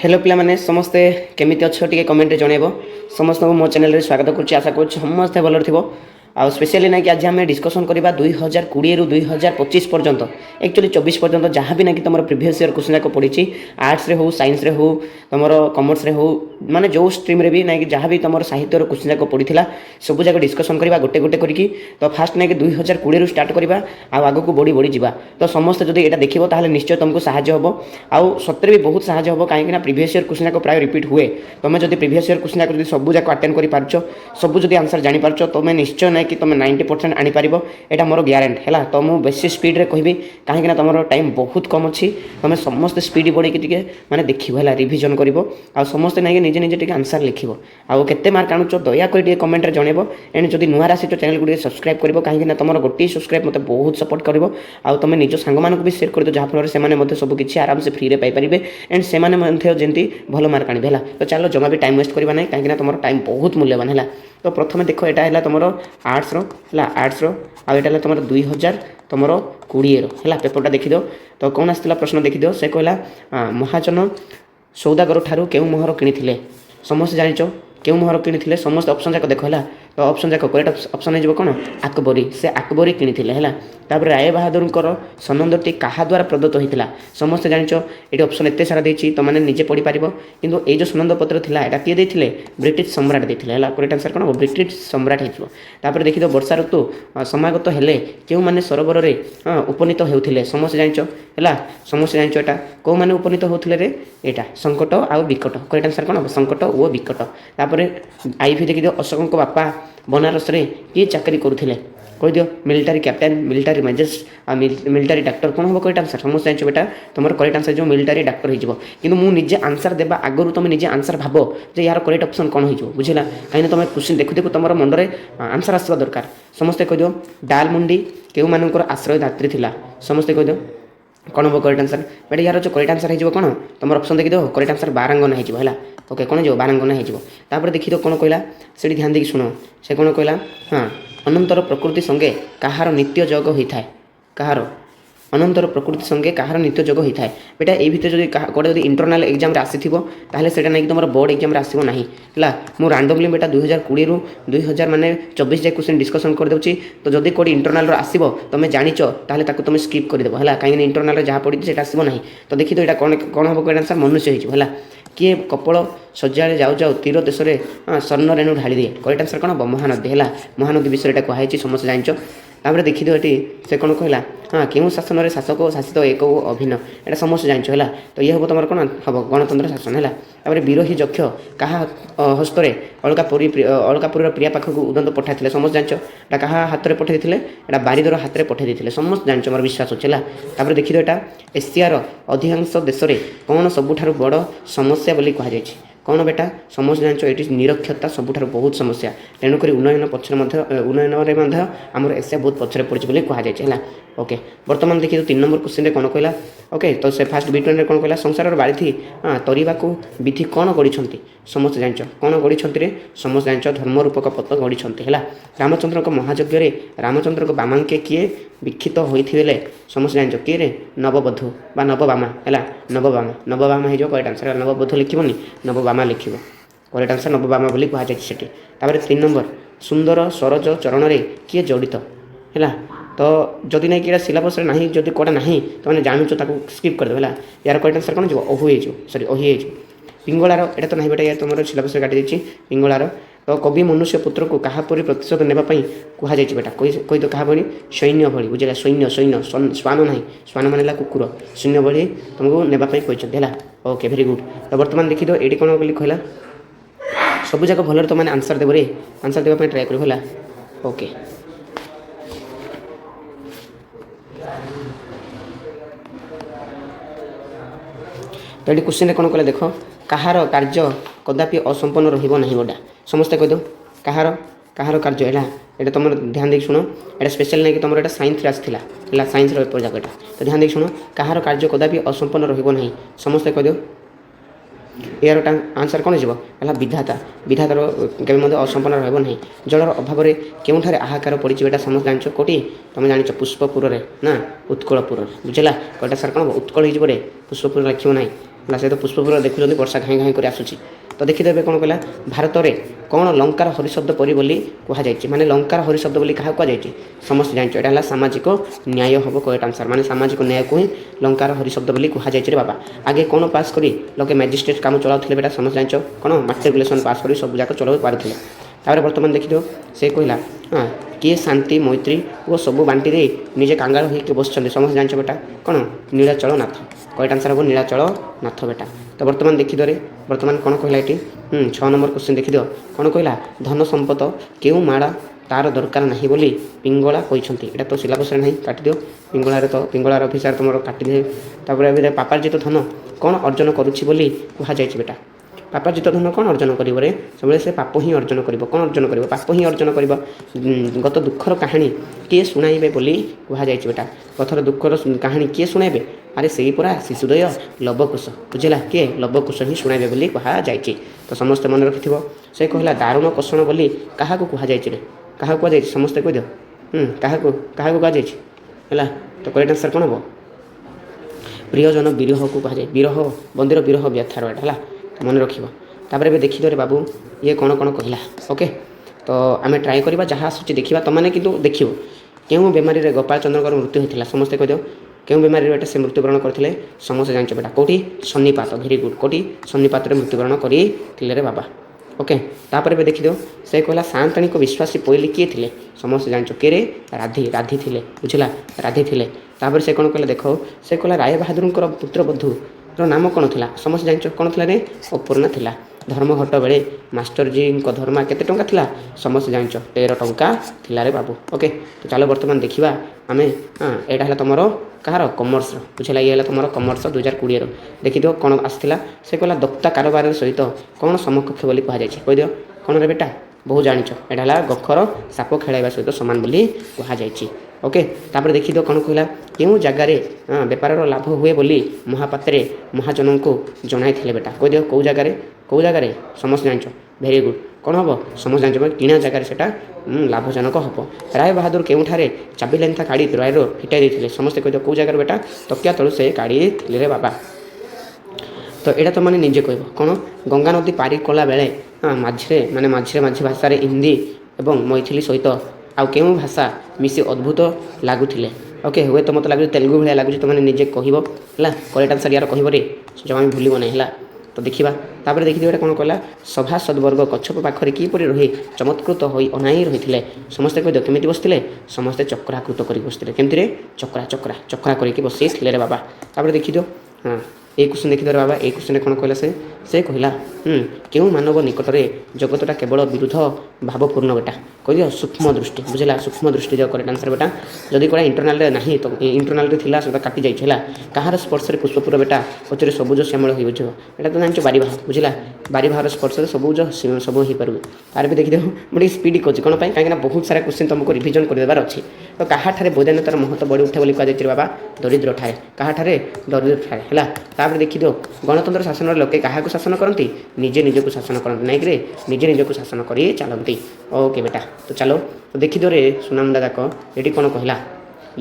Hello पे समस्ते केमी अच्छे टे कमेंट जनइब समस्त मो चैनल स्वागत करुँच आशा करुँच समस्ते भल थो आ स्पेशली ना कि आज आम डिस्कसन करवा 2020 रु 2025 पर्यंत एक्चुअली 24 पर्यंत जहाँ भी ना कि तुम प्रीवियस ईयर क्वेश्चन जाक पड़ी आर्ट्स रे हो साइंस रे हो तुम कॉमर्स रे हो माने जो स्ट्रीम रे भी ना कि जहाँ भी तुम साहित्य क्वेश्चन जाक पड़ा सब जाक डिस्कसन करवा गोटे गोटे करके तो फास्ट ना कि 2020 रु स्टार्ट करवा आग को बढ़ी बढ़ी जा तो समस्त जब यहाँ देखो ताहले निश्चय तुमको साहाय्य हम आउ सतरे भी बहुत साहाय्य हम कहीं प्रीवियस ईयर क्वेश्चन जाक प्राय रिपीट हुए तुम जब प्रीवियस ईयर क्वेश्चन जाक सब जाक अटेंड कर पार्छ सब जब आंसर जानीपार तुम निश्चय ना कि तुम 90% आनीपर यहाँ मोर ग्यारंटी है तो मुझे बेसी स्पीड रे कहबी कहीं तुम टाइम बहुत कम अच्छी तुम समस्त स्पीड बढ़ी टे मैंने देखो है रिविजन कर समस्ते ना निजे निजे टे आंसर लिख आउ के मार्क आणुच दयाकोरी कमेंट जनइब एंड जब नुआ आसी चैनल को सब्सक्राइब कर कहीं तुम गोटे सब्सक्राइब मत बहुत सपोर्ट कर तुम निज सांग मानक भी शेयर कर दो जहाँफल से सब किसी आराम से फ्री पाइपर एंड से जमी भल मार्क आने है तो चलो जमा भी टाइम वेस्ट करवा ना कहीं तुम टाइम बहुत मूल्यवान है तो प्रथम देख यहाँ है तुम आर्ट्स आर्ट्स आटा तुम 2000 तुम 20 है पेपरटा देखीद तो कौन आसला प्रश्न देखीद से कहला महाजन सौदागर ठारू केउ मोहर किणी समस्त जाच केउ मोहर किणी समस्त ऑप्शन जाक देख है तो ऑप्शन जाक करेक्ट ऑप्शन हो कौन आकबरी से आकबरी किणी है तापर राय बहादुर सनंदटी क्या द्वारा प्रदत्त होता समस्त जाच ये ऑप्शन एत सारा देती तो मैंने निजे पढ़ी पार कि ये जो सनंद पत्र था यहाँ किए देते ब्रिटिश सम्राट देते है करेक्ट आंसर कौन ब्रिटिश सम्राट होपर देखिए वर्षा ऋतु समागत हेले क्यों मैंने सरोवर में उपनीत होते समस्त जाच है समस्त जाच यहाँ कौ मैंने उपनीत होते रे यहाँ संकट आउ विकट करेक्ट आंसर कौन संकट और विकट तापर आई भी देखिए अशोक बापा बनारस रे किए चाकरी करुले कहीद military captain military magistrate military doctor कौन हम करेक्ट आंसर समस्त जान बेटा तुम करेक्ट आंसर जो मिलिटारी डाक्टर हो कि मुझे आंसर देवा आगु तुम निजे आंसर भाव जे यार करेक्ट ऑप्शन कौन हो बुझला कहीं तुम क्वेश्चन देखु देखु तुम मन में आंसर आसवा दरकार समस्ते कहीद डालमुंडी केउ मानकर आश्रयदात्री थिला समस्ते कहीद कौन हम करेक्ट आंसर बेटा यार जो करेक्ट आंसर हो कौन तुम ऑप्शन देखी दो करेक्ट आंसर बारांगना है ओके कौन जो बारांगना हो देखी दो कौन कहला से ध्यान देखिए शुण से कौन कहला हाँ अनंतर प्रकृति संगे कहार नित्य जोग होता है कहार अनंतर प्रकृति संगे कहार नित्य जोग होता है बेटा ये भितर जब गोटे जब इंटरनाल एग्जाम आसीथिबो ताहले सेटा नहीं तुम बोर्ड एग्जाम आसो ना है मु रांडमली बेटा 2020 रु 2000 माने 24 जाए क्वेश्चन डिस्कसन कर दूची तो जदि कोडी इंटरनाल आसीबो तुम जानिच ताहले ताको तुम स्किप कर देबो हला कहीं इंटरनाल जहाँ पड़ी सेटा आसीबो नहीं तो देखि तो एटा कौन कौन हम करेक्ट आंसर मनुष्य हो हला किए कपल सज्जाए जाऊ जाऊ तीर देश में स्वर्ण रेणु ढाली दिए करेक्ट आंसर कौन महानदी है महानदी विषय कहुई समस्त जाच तापर देखी दो ये से कौन कहला हाँ क्यों शासन में शासक शासित एक अभिन्न यहाँ समस्त जाच है तो ये हम तुम कौन हम गणतंत्र शासन है विरोही यक्ष क्या हस्तरे अलकापुरी प्रिया पाखक उदंत पठाई समस्त जाच क्या हाथ में पठाई यहाँ बारिदर हाथ में पठाई देते समस्त जाच मोर विश्वास अच्छे है देखी दो यहाँ एशियार अधिकांश देश में कौन सबुठ बड़ समस्या बोली कहुई कौन बेटा समस्त जान ये निरक्षरता सबुठ बहुत समस्या तेणुक उन्नयन पक्षर उन्नयन आम एशिया बहुत पछरे पड़ी कहुई ओके बर्तमान देखिए 3 नंबर क्वेश्चन कौन कहला ओके तो से फास्ट B20 कौन कहला संसार बारिथी तरीवा को विधि कौन गढ़ी समस्त जाच कौन गढ़ी समस्त जाच धर्म रूपक पथ गढ़ी है रामचंद्र महायज्ञ रामचंद्र को बामांके किए विक्षित होते समस्त जाच किए रे नवबधू बा नवबामा है नवबामा हो करेक्ट आंसर नवबधू लिखनी नवबामा लिख करेक्ट आंसर नवबामा बोली कहुई 3 नंबर सुंदर सरोज चरण में किए जड़ित है तो जदि नहीं कि सिलेबस ना जदि कौटा ना तो मैंने जानूच स्किप करदे है यार करेक्ट आंसर कौन हो अहु सॉरी अहि पिंगलार यहाँ तो नहीं बेटा यार तुम सिलेबस काटी देती पिंगलार तो कवि मनुष्य पुत्र को क्या प्रतिशोध नापी कहुई बेटा कही तो क्या भाई सैन्य भली बुझे सैन्य सैन्य श्वान ना श्वान मान कुकुर सैन्य भली तुमको नापी कहते है ओके भेरी गुड तो बर्तमान देखी दो ये कौन बोली कहला सब जाक भल तो मैंने आंसर देव रे आंसर देवाई ट्राए कर ओके तो ये क्वेश्चन कौन कहला देख कहार कार्य कदापि असंपन्न रहा गोटा समस्ते कह दो कहार कहार कार्य है ये तुम ध्यान देख शुण ये स्पेशल नहीं कि तुम साइंस आसाला है साइंस पेपर जाक तो ध्यान देख शुण कहार कार्य कदापि असंपन्न रहा समस्ते कह दो यार आंसर कौन है विधाता विधातार केवल असंपन्न रहा जलर अभाव केउठारे आहाकार पड़ी बेटा समस्त जान कौटी तुम जान पुष्पपुर ना उत्कलपुर बुझेगा कटा सर कौन उत्कल हो पुष्पपुर लिख ना ହେଲା ସେ ତ ପୁଷ୍ପପୁର ଦେଖୁଛନ୍ତି ବର୍ଷା ଘାଇଁ ଘାଇଁ କରି ଆସୁଛି। ତ ଦେଖିଦେବେ କ'ଣ କହିଲା ଭାରତରେ କ'ଣ ଲଙ୍କାର ହରିଶବ୍ଦ ପରି ବୋଲି କୁହାଯାଇଛି, ମାନେ ଲଙ୍କାର ହରିଶବ୍ଦ ବୋଲି କାହାକୁ କୁହାଯାଇଛି ସମସ୍ତେ ଜାଣିଛ, ଏଇଟା ହେଲା ସାମାଜିକ ନ୍ୟାୟ ହେବ କରେକ୍ଟ ଆନ୍ସର୍, ମାନେ ସାମାଜିକ ନ୍ୟାୟକୁ ହିଁ ଲଙ୍କାର ହରିଶବ୍ଦ ବୋଲି କୁହାଯାଇଛି ରେ ବାବା। ଆଗେ କ'ଣ ପାସ୍ କରି ଲୋକେ ମ୍ୟାଜିଷ୍ଟ୍ରେଟ୍ କାମ ଚଳାଉଥିଲେ ବେଟା ସମସ୍ତେ ଜାଣିଛ, କ'ଣ ମାଟ୍ରିକୁଲେସନ୍ ପାସ୍ କରି ସବୁ ଯାକ ଚଳାଇ ପାରୁଥିଲେ। ତାପରେ ବର୍ତ୍ତମାନ ଦେଖିଦିଅ ସେ କହିଲା ହଁ କିଏ ଶାନ୍ତି ମୈତ୍ରୀ ଓ ସବୁ ବାଣ୍ଟି ଦେଇ ନିଜେ କାଙ୍ଗାଳ ହୋଇକି ବସିଛନ୍ତି ସମସ୍ତେ ଜାଣିଛ ବେଟା, କ'ଣ ନୀଳାଚଳ ନାଥ, କରେକ୍ଟ ଆନ୍ସର୍ ହେବ ନୀଳାଚଳ ନାଥ ବେଟା। ତ ବର୍ତ୍ତମାନ ଦେଖିଦିଅରେ ବର୍ତ୍ତମାନ କ'ଣ କହିଲା ଏଠି 6 ନମ୍ବର କ୍ୱେଶ୍ଚିନ୍ ଦେଖିଦିଅ କ'ଣ କହିଲା ଧନ ସମ୍ପଦ କେଉଁ ମାଳା ତାର ଦରକାର ନାହିଁ ବୋଲି ପିଙ୍ଗଳା କହିଛନ୍ତି, ଏଇଟା ତ ସିଲାବସ୍ରେ ନାହିଁ କାଟିଦିଅ, ପିଙ୍ଗଳାରେ ତ ପିଙ୍ଗଳାର ଅଫିସର ତୁମର କାଟିଦିଏ। ତାପରେ ଏବେ ପାପାର୍ଜିତ ଧନ କ'ଣ ଅର୍ଜନ କରୁଛି ବୋଲି କୁହାଯାଇଛି ବେଟା, ପାପାର୍ଜିତ ଧନ କ'ଣ ଅର୍ଜନ କରିବରେ ସବୁବେଳେ ସେ ପାପ ହିଁ ଅର୍ଜନ କରିବ, କ'ଣ ଅର୍ଜନ କରିବ ପାପ ହିଁ ଅର୍ଜନ କରିବ। ଗତ ଦୁଃଖର କାହାଣୀ କିଏ ଶୁଣାଇବେ ବୋଲି କୁହାଯାଇଛି ବେଟା, ଗତର ଦୁଃଖର କାହାଣୀ କିଏ ଶୁଣାଇବେ, ଆରେ ସେଇ ପରା ଶିଶୁଦୟ ଲବକୁଶ, ବୁଝିଲା କିଏ ଲବକୁଶ ହିଁ ଶୁଣାଇବେ ବୋଲି କୁହାଯାଇଛି। ତ ସମସ୍ତେ ମନେ ରଖିଥିବ ସେ କହିଲା ଦାରୁଣ କଷଣ ବୋଲି କାହାକୁ କୁହାଯାଇଛି ରେ, କାହାକୁ କୁହାଯାଇଛି ସମସ୍ତେ କହିଦିଅ, କାହାକୁ କାହାକୁ କୁହାଯାଇଛି ହେଲା। ତ କରେକ୍ଟ ଆନ୍ସର୍ କ'ଣ ହେବ ପ୍ରିୟଜନ ବିରହକୁ କୁହାଯାଏ, ବିରହ ବନ୍ଦିର ବିରହ ବ୍ୟଥାର ଏଇଟା ହେଲା ମନେ ରଖିବ। ତାପରେ ଏବେ ଦେଖିଦିଅରେ ବାବୁ ଇଏ କ'ଣ କ'ଣ କହିଲା ଓକେ। ତ ଆମେ ଟ୍ରାଏ କରିବା ଯାହା ଆସୁଛି ଦେଖିବା, ତୁମମାନେ କିନ୍ତୁ ଦେଖିବ କେଉଁ ବେମାରୀରେ ଗୋପାଳ ଚନ୍ଦ୍ରଙ୍କର ମୃତ୍ୟୁ ହୋଇଥିଲା ସମସ୍ତେ କହିଦିଅ, କେଉଁ ବେମାରୀରେ ଏଟା ସେ ମୃତ୍ୟୁବରଣ କରିଥିଲେ ସମସ୍ତେ ଜାଣିଛ ବେଟା, କେଉଁଠି ସନ୍ନିପାତ, ଭେରି ଗୁଡ୍, କେଉଁଠି ସନ୍ନିପାତରେ ମୃତ୍ୟୁବରଣ କରିଥିଲେ ରେ ବାବା ଓକେ। ତାପରେ ଏବେ ଦେଖିଦିଅ ସେ କହିଲା ସାଆନ୍ତାଣୀଙ୍କ ବିଶ୍ୱାସୀ ପୋଇଲି କିଏ ଥିଲେ ସମସ୍ତେ ଜାଣିଛ, କିଏ ରେ ରାଧି ଥିଲେ, ବୁଝିଲା ରାଧି ଥିଲେ। ତାପରେ ସେ କ'ଣ କହିଲା ଦେଖ ସେ କହିଲା ରାୟ ବାହାଦୁରଙ୍କର ପୁତ୍ରବଧୂର ନାମ କ'ଣ ଥିଲା ସମସ୍ତେ ଜାଣିଛ, କ'ଣ ଥିଲା ରେ ଅପୂର୍ଣ୍ଣା ଥିଲା। ଧର୍ମଘଟ ବେଳେ ମାଷ୍ଟରଜୀଙ୍କ ଧର୍ମା କେତେ ଟଙ୍କା ଥିଲା ସମସ୍ତେ ଜାଣିଛ 13 ଟଙ୍କା ଥିଲା ରେ ବାବୁ ଓକେ। ତ ଚାଲ ବର୍ତ୍ତମାନ ଦେଖିବା ଆମେ ଏଇଟା ହେଲା ତୁମର କାହାର କମର୍ସର, ବୁଝିଲା ଇଏ ହେଲା ତୁମର କମର୍ସ 2020ର। ଦେଖିଦିଅ କ'ଣ ଆସିଥିଲା ସେ କହିଲା ଦକ୍ତା କାରବାର ସହିତ କ'ଣ ସମକକ୍ଷ ବୋଲି କୁହାଯାଇଛି କହିଦିଅ, କ'ଣ ରେ ବେଟା ବହୁ ଜାଣିଛ ଏଇଟା ହେଲା ଗୋଖର ସାପ ଖେଳାଇବା ସହିତ ସମାନ ବୋଲି କୁହାଯାଇଛି ଓକେ। ତାପରେ ଦେଖିଦିଅ କ'ଣ କହିଲା କେଉଁ ଜାଗାରେ ବେପାରର ଲାଭ ହୁଏ ବୋଲି ମହାପାତ୍ରେ ମହାଜନଙ୍କୁ ଜଣାଇଥିଲେ ବେଟା କହିଦିଅ, କେଉଁ ଜାଗାରେ ସମସ୍ତେ ଜାଣିଛ ଭେରି ଗୁଡ୍, କ'ଣ ହେବ ସମସ୍ତେ ଜାଣିଛ କିଣା ଜାଗାରେ ସେଟା ଲାଭଜନକ ହେବ। ରାୟ ବାହାଦୁର କେଉଁଠାରେ ଚାବି ଲେନ୍ଥା କାଢ଼ି ରାୟର ଫିଟାଇ ଦେଇଥିଲେ ସମସ୍ତେ କହିଦିଅ, କେଉଁ ଜାଗାରେ ବେଟା ତକିଆ ତଳୁ ସେ କାଢ଼ିଥିଲେ ରେ ବାବା। ତ ଏଇଟା ତୁମମାନେ ନିଜେ କହିବ କ'ଣ ଗଙ୍ଗା ନଦୀ ପାରି କଲା ବେଳେ ମଝିରେ ଭାଷାରେ ହିନ୍ଦୀ ଏବଂ ମୈଥିଲି ସହିତ ଆଉ କେଉଁ ଭାଷା ମିଶି ଅଦ୍ଭୁତ ଲାଗୁଥିଲେ ଓକେ। ହୁଏତ ମୋତେ ଲାଗୁଛି ତେଲୁଗୁ ଭଳିଆ ଲାଗୁଛି, ତୁମମାନେ ନିଜେ କହିବ ହେଲା, କରେକ୍ଟ ଆନ୍ସର୍ ୟାର କହିବ ରେ ଜମା ବି ଭୁଲିବ ନାହିଁ ହେଲା। ତ ଦେଖିବା ତାପରେ ଦେଖିଦିଅ ଏଇଟା କ'ଣ କହିଲା ସଭାସଦବର୍ଗ କଚ୍ଛପ ପାଖରେ କିପରି ରହି ଚମତ୍କୃତ ହୋଇ ଅନାଇ ରହିଥିଲେ ସମସ୍ତେ କହିଦିଅ, କେମିତି ବସିଥିଲେ ସମସ୍ତେ ଚକ୍ରାକୃତ କରିକି ବସିଥିଲେ, କେମିତିରେ ଚକ୍ରା କରିକି ବସିଥିଲେ ରେ ବାବା। ତାପରେ ଦେଖିଦିଅ এই কোশ্ଚିନ୍ ଦେଖିଦେବେ ବାବା, এই କୋଶ୍ଚିନ୍ରେ କ'ଣ କହିଲା ସେ କହିଲା କେଉଁ ମାନବ ନିକଟରେ ଜଗତଟା କେବଳ ବିରୁଦ୍ଧ ଭାବପୂର୍ଣ୍ଣ ବେଟା କହିଦିଅ ସୂକ୍ଷ୍ମ ଦୃଷ୍ଟି, ବୁଝିଲା ସୂକ୍ଷ୍ମ ଦୃଷ୍ଟି ଯାକ କରେକ୍ଟ ଆନ୍ସର୍ ବେଟା। ଯଦି କୁଆଡ଼େ ଇଣ୍ଟରନାଲରେ ନାହିଁ ତ ଇଣ୍ଟରନାଲରେ ଥିଲା ସେଟା କାଟି ଯାଇଛି ହେଲା। କାହାର ସ୍ପର୍ଶରେ ପୁଷ୍ପପୁର ବେଟା ପଛରେ ସବୁଜ ଶ୍ୟାମଳ ହୋଇ ବୁଝିବ, ଏଇଟା ତ ଜାଣିଛ ବାରିବାହ, ବୁଝିଲା ବାରିବାହର ସ୍ପର୍ଶରେ ସବୁଜ ସବୁ ହୋଇପାରିବ। ତାର ବି ଦେଖିଦେବ ମୁଁ ଟିକେ ସ୍ପିଡ଼ କରୁଛି କ'ଣ ପାଇଁ କାହିଁକିନା ବହୁତ ସାରା କୋଶ୍ଚିନ୍ ତୁମକୁ ରିଭିଜନ୍ କରିଦେବାର ଅଛି। ତ କାହାଠାରେ ବୈଧାନ୍ୟତାର ମହତ୍ତ୍ୱ ବଢ଼ି ଉଠେ ବୋଲି କୁହାଯାଇଛି ବାବା ଦରିଦ୍ରଠାରେ, କାହାଠାରେ ଦରିଦ୍ରଠାରେ ହେଲା। ତାପରେ ଦେଖିଦିଅ ଗଣତନ୍ତ୍ର ଶାସନର ଲୋକେ କାହାକୁ ଶାସନ କରନ୍ତି ନିଜେ ନିଜକୁ ଶାସନ କରନ୍ତି ନାଇଁକିରେ ନିଜେ ନିଜକୁ ଶାସନ କରି ଚାଲନ୍ତି ଓକେ ବେଟା। ତ ଚାଲ ଦେଖିଦିଅ ରେ ସୁନାମୁଣ୍ଡା ଯାକ ଏଠି କ'ଣ କହିଲା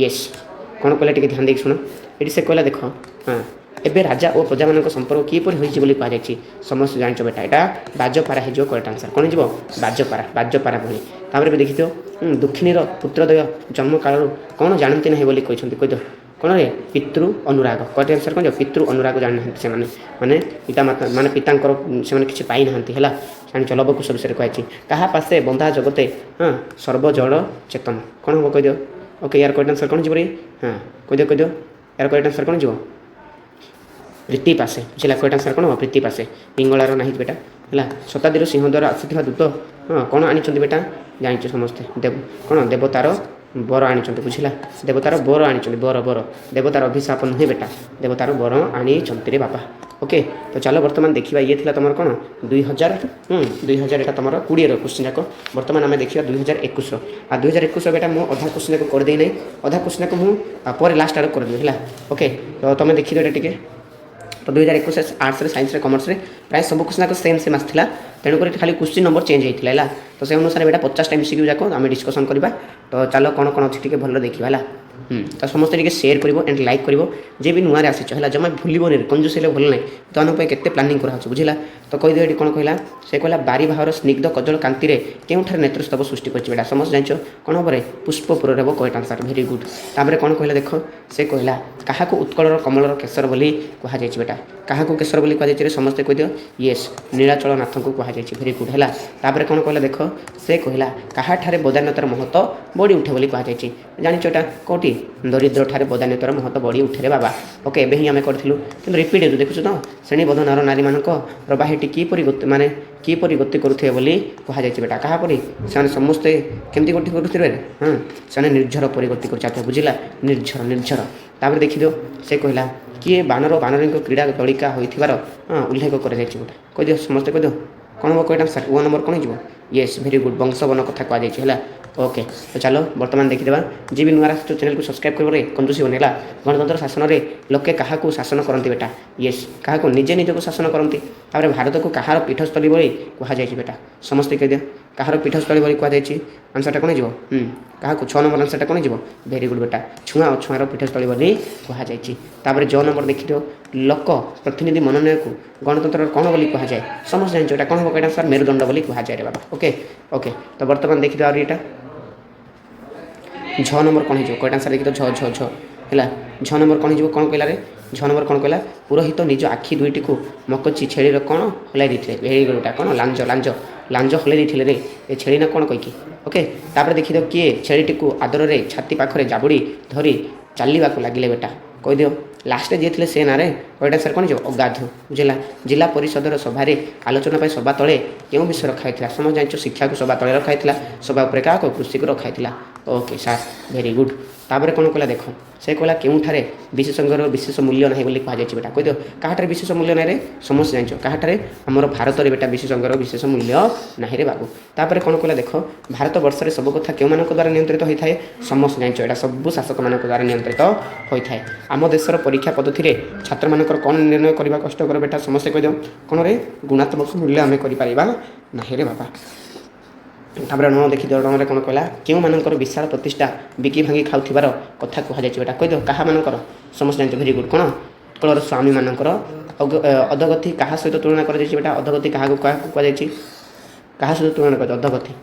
ୟେସ୍ କ'ଣ କହିଲା ଟିକେ ଧ୍ୟାନ ଦେଇକି ଶୁଣ। ଏଠି ସେ କହିଲା ଦେଖ ଏବେ ରାଜା ଓ ପ୍ରଜାମାନଙ୍କ ସମ୍ପର୍କ କିପରି ହୋଇଛି ବୋଲି କୁହାଯାଇଛି ସମସ୍ତେ ଜାଣିଛ ବେଟା, ଏଇଟା ବାଜପାରା ହେଇଯିବ କରେକ୍ଟ ଆନ୍ସର୍, କ'ଣ ହେଇଯିବ ବାଜପାରା ଭଳି। ତାପରେ ବି ଦେଖିଦିଅ ଦୁଃଖିନୀର ପୁତ୍ରଦ୍ୱୟ ଜନ୍ମ କାଳରୁ କ'ଣ ଜାଣନ୍ତି ନାହିଁ ବୋଲି କହିଛନ୍ତି କହିଦିଅ, କ'ଣ ରେ ପିତୃ ଅନୁରାଗ, କରେକ୍ଟ ଆନ୍ସର୍ କ'ଣ ପିତୃ ଅନୁରାଗ ଜାଣିନାହାନ୍ତି ସେମାନେ, ମାନେ ପିତାମାତା ମାନେ ପିତାଙ୍କର ସେମାନେ କିଛି ପାଇନାହାନ୍ତି ହେଲା। ଜାଣିଛ ଲବକୁଶ ବିଷୟରେ କୁହାଯାଇଛି କାହା ପାଶେ ବନ୍ଧା ଜଗତେ ସର୍ବଜଳ ଚେତନ, କ'ଣ ହେବ କହିଦିଅ ଓକେ। ୟାର କରେକ୍ଟ ଆନ୍ସର୍ କ'ଣ ଯିବ ରେ କହିଦିଅ ୟାର କରେକ୍ଟ ଆନ୍ସର୍ କ'ଣ ଯିବ ପ୍ରୀତି ପାଶେ, ବୁଝିଲା କରେକ୍ଟ ଆନ୍ସର୍ କ'ଣ ହେବ ପ୍ରୀତି ପାଶେ, ପିଙ୍ଗଳାର ନାହିଁ ବେଟା ହେଲା। ଶତାବ୍ଦୀର ସିଂହ ଦ୍ୱାରା ଆସିଥିବା ଦୂତ କ'ଣ ଆଣିଛନ୍ତି ବେଟା ଜାଣିଛ ସମସ୍ତେ କ'ଣ ଦେବତାର ବର ଆଣିଛନ୍ତି, ବୁଝିଲା ଦେବତାର ବର ଆଣିଛନ୍ତି, ବର ଦେବତାର ଅଭିଶାପ ନୁହେଁ ବେଟା ଦେବତାର ବର ଆଣିଛନ୍ତି ରେ ବାବା ଓକେ। ତ ଚାଲ ବର୍ତ୍ତମାନ ଦେଖିବା ଇଏ ଥିଲା ତୁମର କ'ଣ 2000 ଏଇଟା ତୁମର 20ର କୋଶ୍ଚିନ୍ ଯାକ। ବର୍ତ୍ତମାନ ଆମେ ଦେଖିବା 2021ର। ଆଉ 2021 ବେଟା ମୁଁ ଅଧା କୋଶ୍ଚିନ୍ ଯାକ କରିଦେଇ ନାହିଁ, ଅଧା କୋଶ୍ଚିନ୍ ଯାକ ମୁଁ ପରେ ଲାଷ୍ଟ ଆଡ଼କୁ କରିଦେବି ହେଲା ଓକେ। ତ ତୁମେ ଦେଖିଦିଅ ଏଇଟା ଟିକେ। ତ 2021 ଆର୍ଟ୍ସରେ ସାଇନ୍ସରେ କମର୍ସରେ ପ୍ରାୟ ସବୁ କୋଶ୍ଚିନ୍ ଯାକ ସେମ୍ ଆସିଥିଲା, ତେଣୁକରି ଖାଲି କୋଶ୍ଚିନ୍ ନମ୍ବର ଚେଞ୍ଜ ହେଇଥିଲା ହେଲା। ତ ସେ ଅନୁସାରେ ଏଇଟା 50ଟା MCQ ଯାକ ଆମେ ଡିସ୍କସନ୍ କରିବା। ତ ଚାଲ କ'ଣ ଅଛି ଟିକେ ଭଲ ଦେଖିବା ହେଲା। तो समस्त टिके शेयर करिवो एंड लाइक करिवो जे भी नुआरे आसी है जमा भूलिबोनी कंजूस हेले भल नहीं तो आन केते प्लानिंग करा बुझिला तो कहि दे कौन कहला से कहला बारी बाहर स्निग्ध कजल कांति रे केउठार नेत्रस्तव सृष्टि करछि बेटा समस्त जानिछो कोन हबरे पुष्पपुर रेबो करेक्ट आंसर वेरी गुड ताबरे कोन कहला देखो से कहला काहाको उत्कलर कमलर केसर बोली कहा जाइछि बेटा काहाको केसर बोली कहा जाइछि समस्त कहि दियो यस नीलाचल नाथ को कहा जाइछि वेरी गुड हैला ताबरे कोन कहला देखो से कहला काहा ठारे बदान्यतार महत्व बड़ी उठे बोली कहा जाइछि जानिछो एटा कोठी दरिद्र ठारे बदान्यतार महत्व बड़ी उठे रे बाबा ओके एबे ही हमें करथिलु किंतु रिपीट हे देखुछ तो श्रेणीबद्ध नर नारी मानको प्रवाहिटी किपरि गति माने किपरि गति करुथे बोली कहा जाइछि बेटा काहा परि से समस्त केमति गति करुथिबे हां से निर्झर परि गति कर चाहते बुझिला निर्झर निर्झर तापर देखि दियो से कहला किए बानर बानरी क्रीड़ा दलिका होइथिबार उल्लेख कर जाइछि बेटा कहि दियो समस्त कहि दियो कोन हो कोइटा सर 1 नंबर कोन हिजबो यस वेरी गुड वंशवन कथा कहा जाइछि हला ओके तो चलो बर्तमान देखिदेबा जी भी नुआर आसु चैनल को सब्सक्राइब करबरे कंजूसी बनेला गणतंत्र शासन रे लोके काहा को शासन करंती बेटा यस काहा को निजे निजे को शासन करंती तारे भारत को काहार पीठस्थली बोली कहा जाइछि बेटा समस्त कहि दियो काहार पीठस्थली बोली कहा जाइछि आंसर टा कोन हिजबो काहा को 6 नंबर आंसर टा कोन हिजबो वेरी गुड बेटा छुआ और छुआर पीठस्थली बोली कहा जाइछि तापर जो नंबर देखिदियो लोक प्रतिनिधि मनोनय को गणतंत्र कोन बोली कहा जाय समस्त जानिछो एटा कोन हो कइटा सर मेरुदंड बोली कहा जाय रे बाबा ओके ओके तो वर्तमान देखिदियो आ एटा 6 नंबर कौन हो कईट आंसर देखिए तो 6 है 6 नंबर कौन हो कौन कहला 6 नंबर कौन कहला पुरोहित निज आखि दुईटी को मकची छेड़ी कौन हलाई देते भेरी गुडा कौन लांज लांज लांज हलाई देते रे ए छेड़ी ना कौन कहीकि ओके तापर देखिए किए छेड़ीटी को आदर रे छाती पाखरे जाबुड़ी धरी चलवाक लगे बेटा कह दियो लास्ट जे थे से ना कईटा सर कौन अगाधु बुझेगा जिला परिषदर सभार आलोचना सभा तले क्यों विषय रखाई समझ जान शिक्षा को सभा तले रखाई सभा उपर क्या कृषि को रखाई ओके सार वेरी गुड तापर कौन कहला देख से कहला केउठारे विशेषज्ञर विशेष मूल्य ना बोली कह बेटा कह दियो क्या विशेष मूल्य ना समस्त जान क्या आमर भारत में बेटा विशेषज्ञर विशेष मूल्य ना रे बाबू तापर कौन कहला देख भारत वर्ष में सब कथा क्यों द्वारा नियंत्रित होता है समस्त जान यहाँ सब शासक मान द्वारा नियंत्रित होता है आम देशर परीक्षा पद्धति में छात्र मान कौन निर्णय करने कष्टर बेटा समस्त कह दियो कौन रे गुणात्मक मूल्य आम कर रे बाबा तापर न देखी दौड़े कौन कहला क्यों मानकर विशाल प्रतिष्ठा बिकी भांगी खाऊबार कथा कहुई बेटा कह दो क्या मानकर समस्त जानते भेरी गुड कौन उत्कलर स्वामी मानकर अधगति क्या सहित तुलना कर बेटा अधगति क्या कहुई क्या सहित तुलना कर अधगति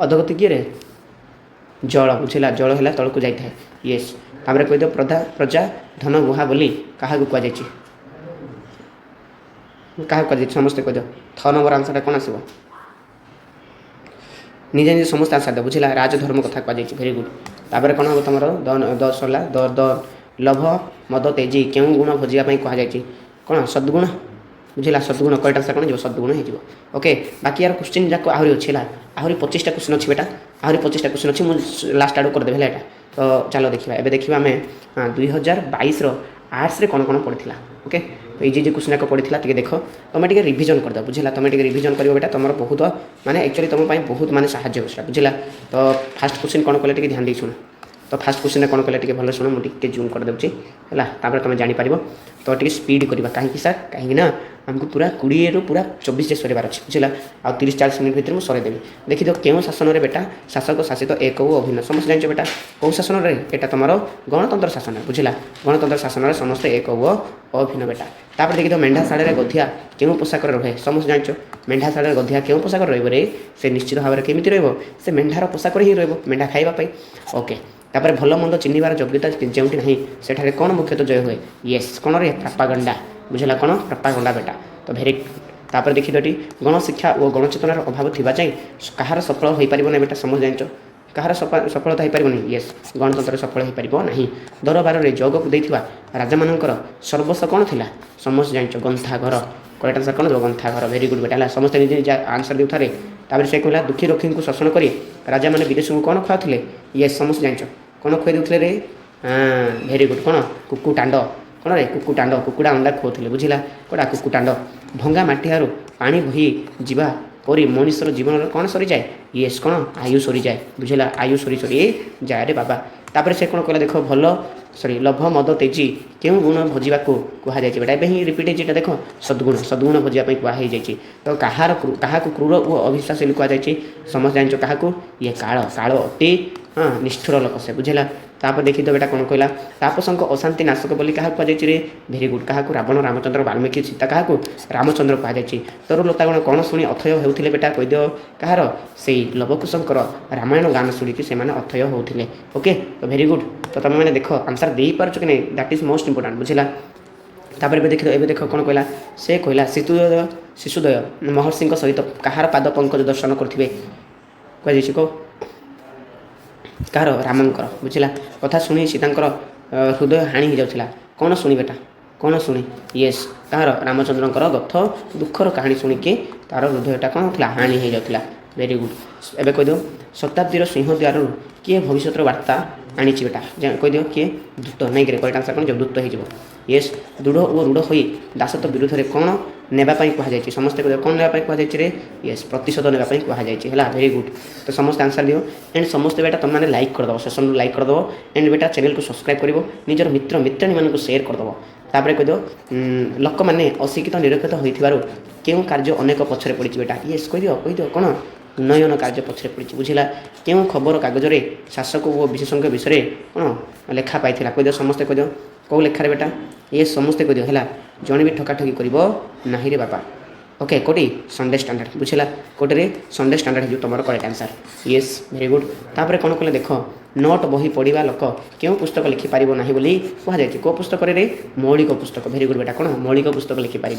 अधगति किए रे जल बुझेगा जल है तौक जाए येस तापर कह दो प्रजा धन गुहा बोली क्या कहुई क्या कहुई समस्त कह दो 6 नंबर आंसर कौन आसो निजे निजे समस्त आंसर दे बुझेगा राजधर्म कथा कहुई भेरी गुड तापर कौन हम तुम 10 है लोभ मद तेजी क्यों गुण खोजापी कहुई कौन सद्गुण बुझेगा सद्गुण कईटा आंसर कौन सद्गुण हो ओके बाकी यार क्वेश्चन जाक आहरी अच्छे आहरी 25टा क्वेश्चन अच्छी बेटा आहरी 25टा क्वेश्चन अच्छी मुझे लास्ट आड़ करदेवी है तो चलो देखा एवं देखा आम 2022 आर्ट्स रे कौन कौन पढ़ी ओके तो ये क्वेश्चन जाक पढ़ी टे देख तुम टे रिविजन करद बुझेगा तुम टे रिविजन कर बेटा तुम बहुत माने एक्चुअली तुम बहुत माने साहाଯ୍य होगा बुझेगा तो फास्ट क्वेश्चन कौन कले टे ध्यान दे शुण तो फास्ट क्वेश्चन कौन कले टे भल शुण मुझे जूम कर दूसरी है तुम जापर तो टे स्पीड करवा कहीं सर कहीं आमको पूरा 20 रु पूरा 24 जे सर अच्छे बुझेगा आ 30-40 मिनट भितर मुझे सरदेवी देखी दो क्यों शासन में बेटा शासक शासित एक और अभिन्न समस्त जान बेटा कौ शासन में यहाँ तुम गणतंत्र शासन बुझेगा गणतंत्र शासन में समस्त एक और अभिन्न बेटा तापर देखी दो मेढ़ा शाढ़े गधिया क्यों पोशाक रहे समस्त जान मेढ़ा शाढ़े गधिया क्यों पोशाक रे से निश्चित भाव में केमी रे मेढ़ार पोशाक ही रेढ़ा खावाई ओके तापर भल मंद चिन्हबार योग्यता जो ना सेठारे कौन मुख्यतः जय हुए येस कौन रे प्रापागंडा बुझेगा कौन प्रापागंडा बेटा तो भेरी तापर देखी दोटी गणशिक्षा और गणचेतनार अभाव थी जाए कहार सफल हो पार ना बेटा समझ जान कहार सफलता हो पार येस गणतंत्र सफल हो पार ना दरबार में जग को देता राजा मानकर सर्वस्व कौन थी समस्त जान गंथा घर कईटा आंसर कौन गंथा घर भेरी गुड बेटा समस्त निजे आंसर देउथारे तापर से कहला दुखी रक्षी को शासन कर राजा मैंने विदेश को कौन खुआते येस समस्त जान कौन खुआई दूसरे रे भेरी गुड कौन कुकुटांड कौन रे कुकुटांड कुकुड़ा अंडा खुआते बुझेगा कौटा कुकुटांड भंगा मटियारू पानी बही जा परी मनुष्यर जीवन कौन सरी जाए येस कौन आयु सरी जाए बुझेगा आयु सरी सरी जाए रे बाबा तापर से कौन कहला देख भल सॉरी लोभ मद तेजी क्यों गुण भोजवा कहुई बेटा एवं ही रिपीट होता देख सद्गुण सद्गुण भोजापी कहुई तो कहार क्या क्रूर और अविश्वासी कहुई समस्त जान क्या ये काल काल अति हाँ निष्ठुर लोक से बुझेगा तापर देखी तो बेटा कौन कहला तापसंक अशांति नाशक बोली क्या कहुई रे भेरी गुड क्या रावण रामचंद्र वाल्मीकि सीता क्या रामचंद्र कहुई तोर लतागुण कौन शुणी अथय होते बेटा कहीद कहार से लवकुशंकर रामायण गान शुणिकी से अथय होते ओके तो भेरी गुड तो तुम मैंने देख आंसर दे पार्छ कि नहीं दैट इज मोस्ट इंपोर्टाट बुझेगा तापर देख कौन कहला से कहला शिशुदय महर्षि सहित कहार पाद पंकज दर्शन करेंगे कह कौ कहार रामंकर बुझला कथा शुणी सीतांकर हृदय हाणी हो जाता कौन शुणी बेटा कौन शुणी येस कहार रामचंद्रंकर गथ दुखर कहानी शुणिकी तार हृदयटा कौन होता हाणी हो जाता वेरी गुड एवं कहीद शताब्दीर सिंहद्वार किए भविष्य वार्ता आनी बेटा कहीद किए दूत नहीं करेक्ट आंसर कौन दूत हो येस दृढ़ और रूढ़ हो दासत्व विरुद्ध में कौन नेबाई कहुई समस्ते कौन नेबाई कहुई रे येस प्रतिशोध नेबाई कहुई है वेरी गुड तो समस्त आंसर दियो एंड समस्ते बेटा तुम मैंने लाइक करदेव सेसन लाइक करदेव एंड बेटा चैनल को सब्सक्राइब कर निजर मित्र मित्राणी मानक सेयार करदेव तापर कहीद लोक मैंने अशिक्षित निरक्षित होइथिबारु केउं कार्य अनेक पछरे पड़ी बेटा येस कहीद कौन उन्नयन कार्य पछरे पड़ी बुझला केउं खबर कागज रे शासक और विशेषज्ञ विषय कौन लेखा पाई कहीद समस्ते कहीद कौ लेखार बेटा ये समस्ते कह दियो है जड़े भी ठकाठकी कर रे बापा ओके कोटी संडे स्टैंडर्ड बुझला कोटे संडे स्टैंडर्ड हो तुम correct answer yes very good तापर कौन कले देख नोट बही पढ़ा लोक क्यों पुस्तक लिखिपार ना बोली कहुई कौ पुस्तक रे मौलिक पुस्तक भेरी गुड बेटा कौन मौलिक पुस्तक लिखिपार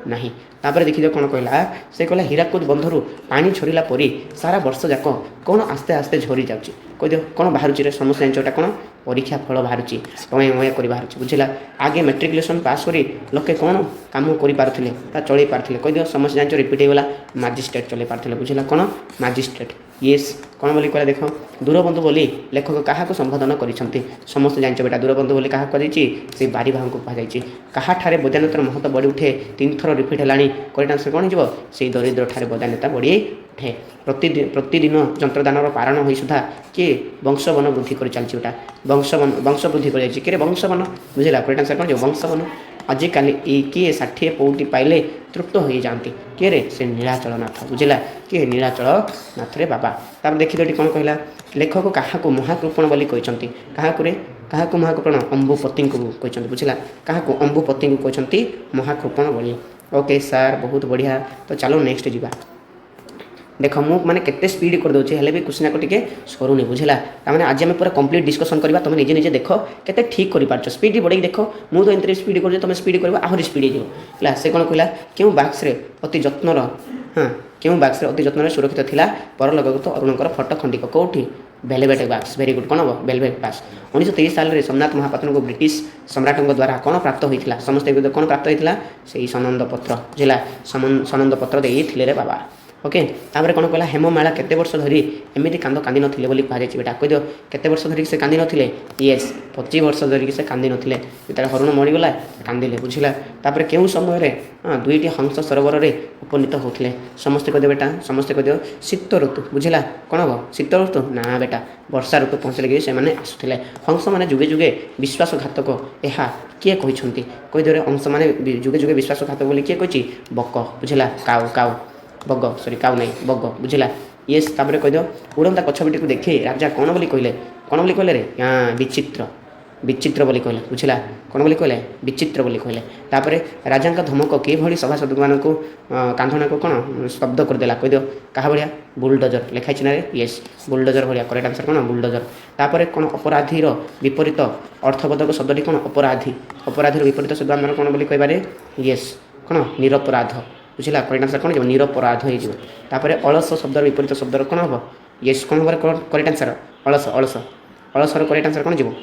ना तापर देखिए कौन कहला से कहला हीराकुद बंधर पानी झरला परी सारा वर्ष जाक कौन आस्ते आस्ते झरी जाऊँगी कहीद कौन बाहर समस्त जानटा कौन परीक्षा फल बाहर टए कर बाहर बुझला आगे मेट्रिकुलेसन पास कर लोके कौन कम कर चल पारे कहीद समस्त जान रिपीट होगा माजिस्ट्रेट चल पारे बुझला कौन माजिस्ट्रेट येस कौन बोली कह देख दूरबंधु बोली लेखक क्या संबोधन कर समस्त जान बेटा दूरबंधु बोली क्या कही से बारी भाव को कहुई क्या बदान्यतार महत्व बढ़ी उठे 3 थर रिपीट है करेक्ट आंसर कौन हो दरिद्र ठारे बदान्यता बढ़ी उठे प्रतिदिन जंत्रदान पारण हो सुधा किए वंशवन वृद्धि कर चलती बेटा वंश वृद्धि कर वंशवन बुझला करेक्ट आंसर कौन वंशवन आजिकल किए 60 पौटी पाइले तृप्त हो जाती किए रे से नीलाचल नाथ बुझला किए नीलाचल नाथ रे बाबा तार देखिए कौन कहला लेखक क्या महाकृपण बोली कहते क्या महाकृपण अम्बुपति को कहते बुझला क्या अम्बुपति को कहते महाकृपण बोली ओके सार बहुत बढ़िया तो चलो नेक्स्ट जीवा देख मु मैंने केते स्पीड कर दूसरी हेल्ले भी कुछ ना टे सरुनी बुझला ताने आज आम पूरा कंप्लीट डिस्कसन करवा तुम निजे निजे देख केते ठीक कर पार्छ स्पीड बढ़े देख मुझे तो एंत स्पीड कर तुम स्पीड कर आहरी स्पीड है से कौन कहला क्यों बाक्स अति जत्नर हाँ क्यों बाक्स अति जत्न सुरक्षित थिला परलोकगत अरुणकर फटो खंडिक कौटी वेलवेट बाक्स भेरी गुड कौन हम वेलवेट बाक्स 1923 साल में सोमनाथ महापात्र को ब्रिटिश सम्राटों द्वारा कौन प्राप्त होता समस्त कौन प्राप्त होता से सनंद पत्र बुझला सनंद पत्र देते रे बाबा ओके तापर कौन कहला हेममाला केते वर्ष धरी एमती कांद कांदी नथिले बोली कहुई बेटा कहीद केते वर्ष धरिक से कांदी नथिले येस 25 वर्ष धरिक से कांदी नथिले जेतेबेले हरण मरीगला कांदिले बुझला तापर केउं समय रे दुईटी हंस सरोवर रे उपनीत होथिले समस्त कह बेटा समस्त कह शीत ऋतु बुझला कौन हम शीत ऋतु ना बेटा वर्षा ऋतु पहुँचले कि से आसुले हंस मैंने जुगे जुगे विश्वासघातक यह किए कहते कहीदे हंस मैंने जुगे जुगे विश्वासघातक बोली किए कही बक बुझला cow cow bug sorry cow नहीं बग बुझला येस तापर कहीद उड़ंता कछबीटी को देखे राजा कौन बोली कहले रे हाँ विचित्र विचित्र बोली कहले बुझला कौन बोली कहले विचित्र बोली कहले तापर राजा धमक किभली सभासद मान कांधना को कौन शब्द करदेला कहीद क्या भाया बुलडोजर लिखाई ना रे येस बुलडोजर भाया करेक्ट आंसर कौन बुलडोजर तापर कौन अपराधीर विपरीत अर्थबोधक शब्दी कौन अपराधीर विपरीत शब्द आम कौन बोली कहबारे येस कौन निरपराध बुझला करेक्ट आंसर कौन निरपराध होपर अलस शब्द विपरीत शब्द कौन हम येस कौन हम करेक्ट आंसर अलस अलस अलसर करेक्ट आंसर कौन जीव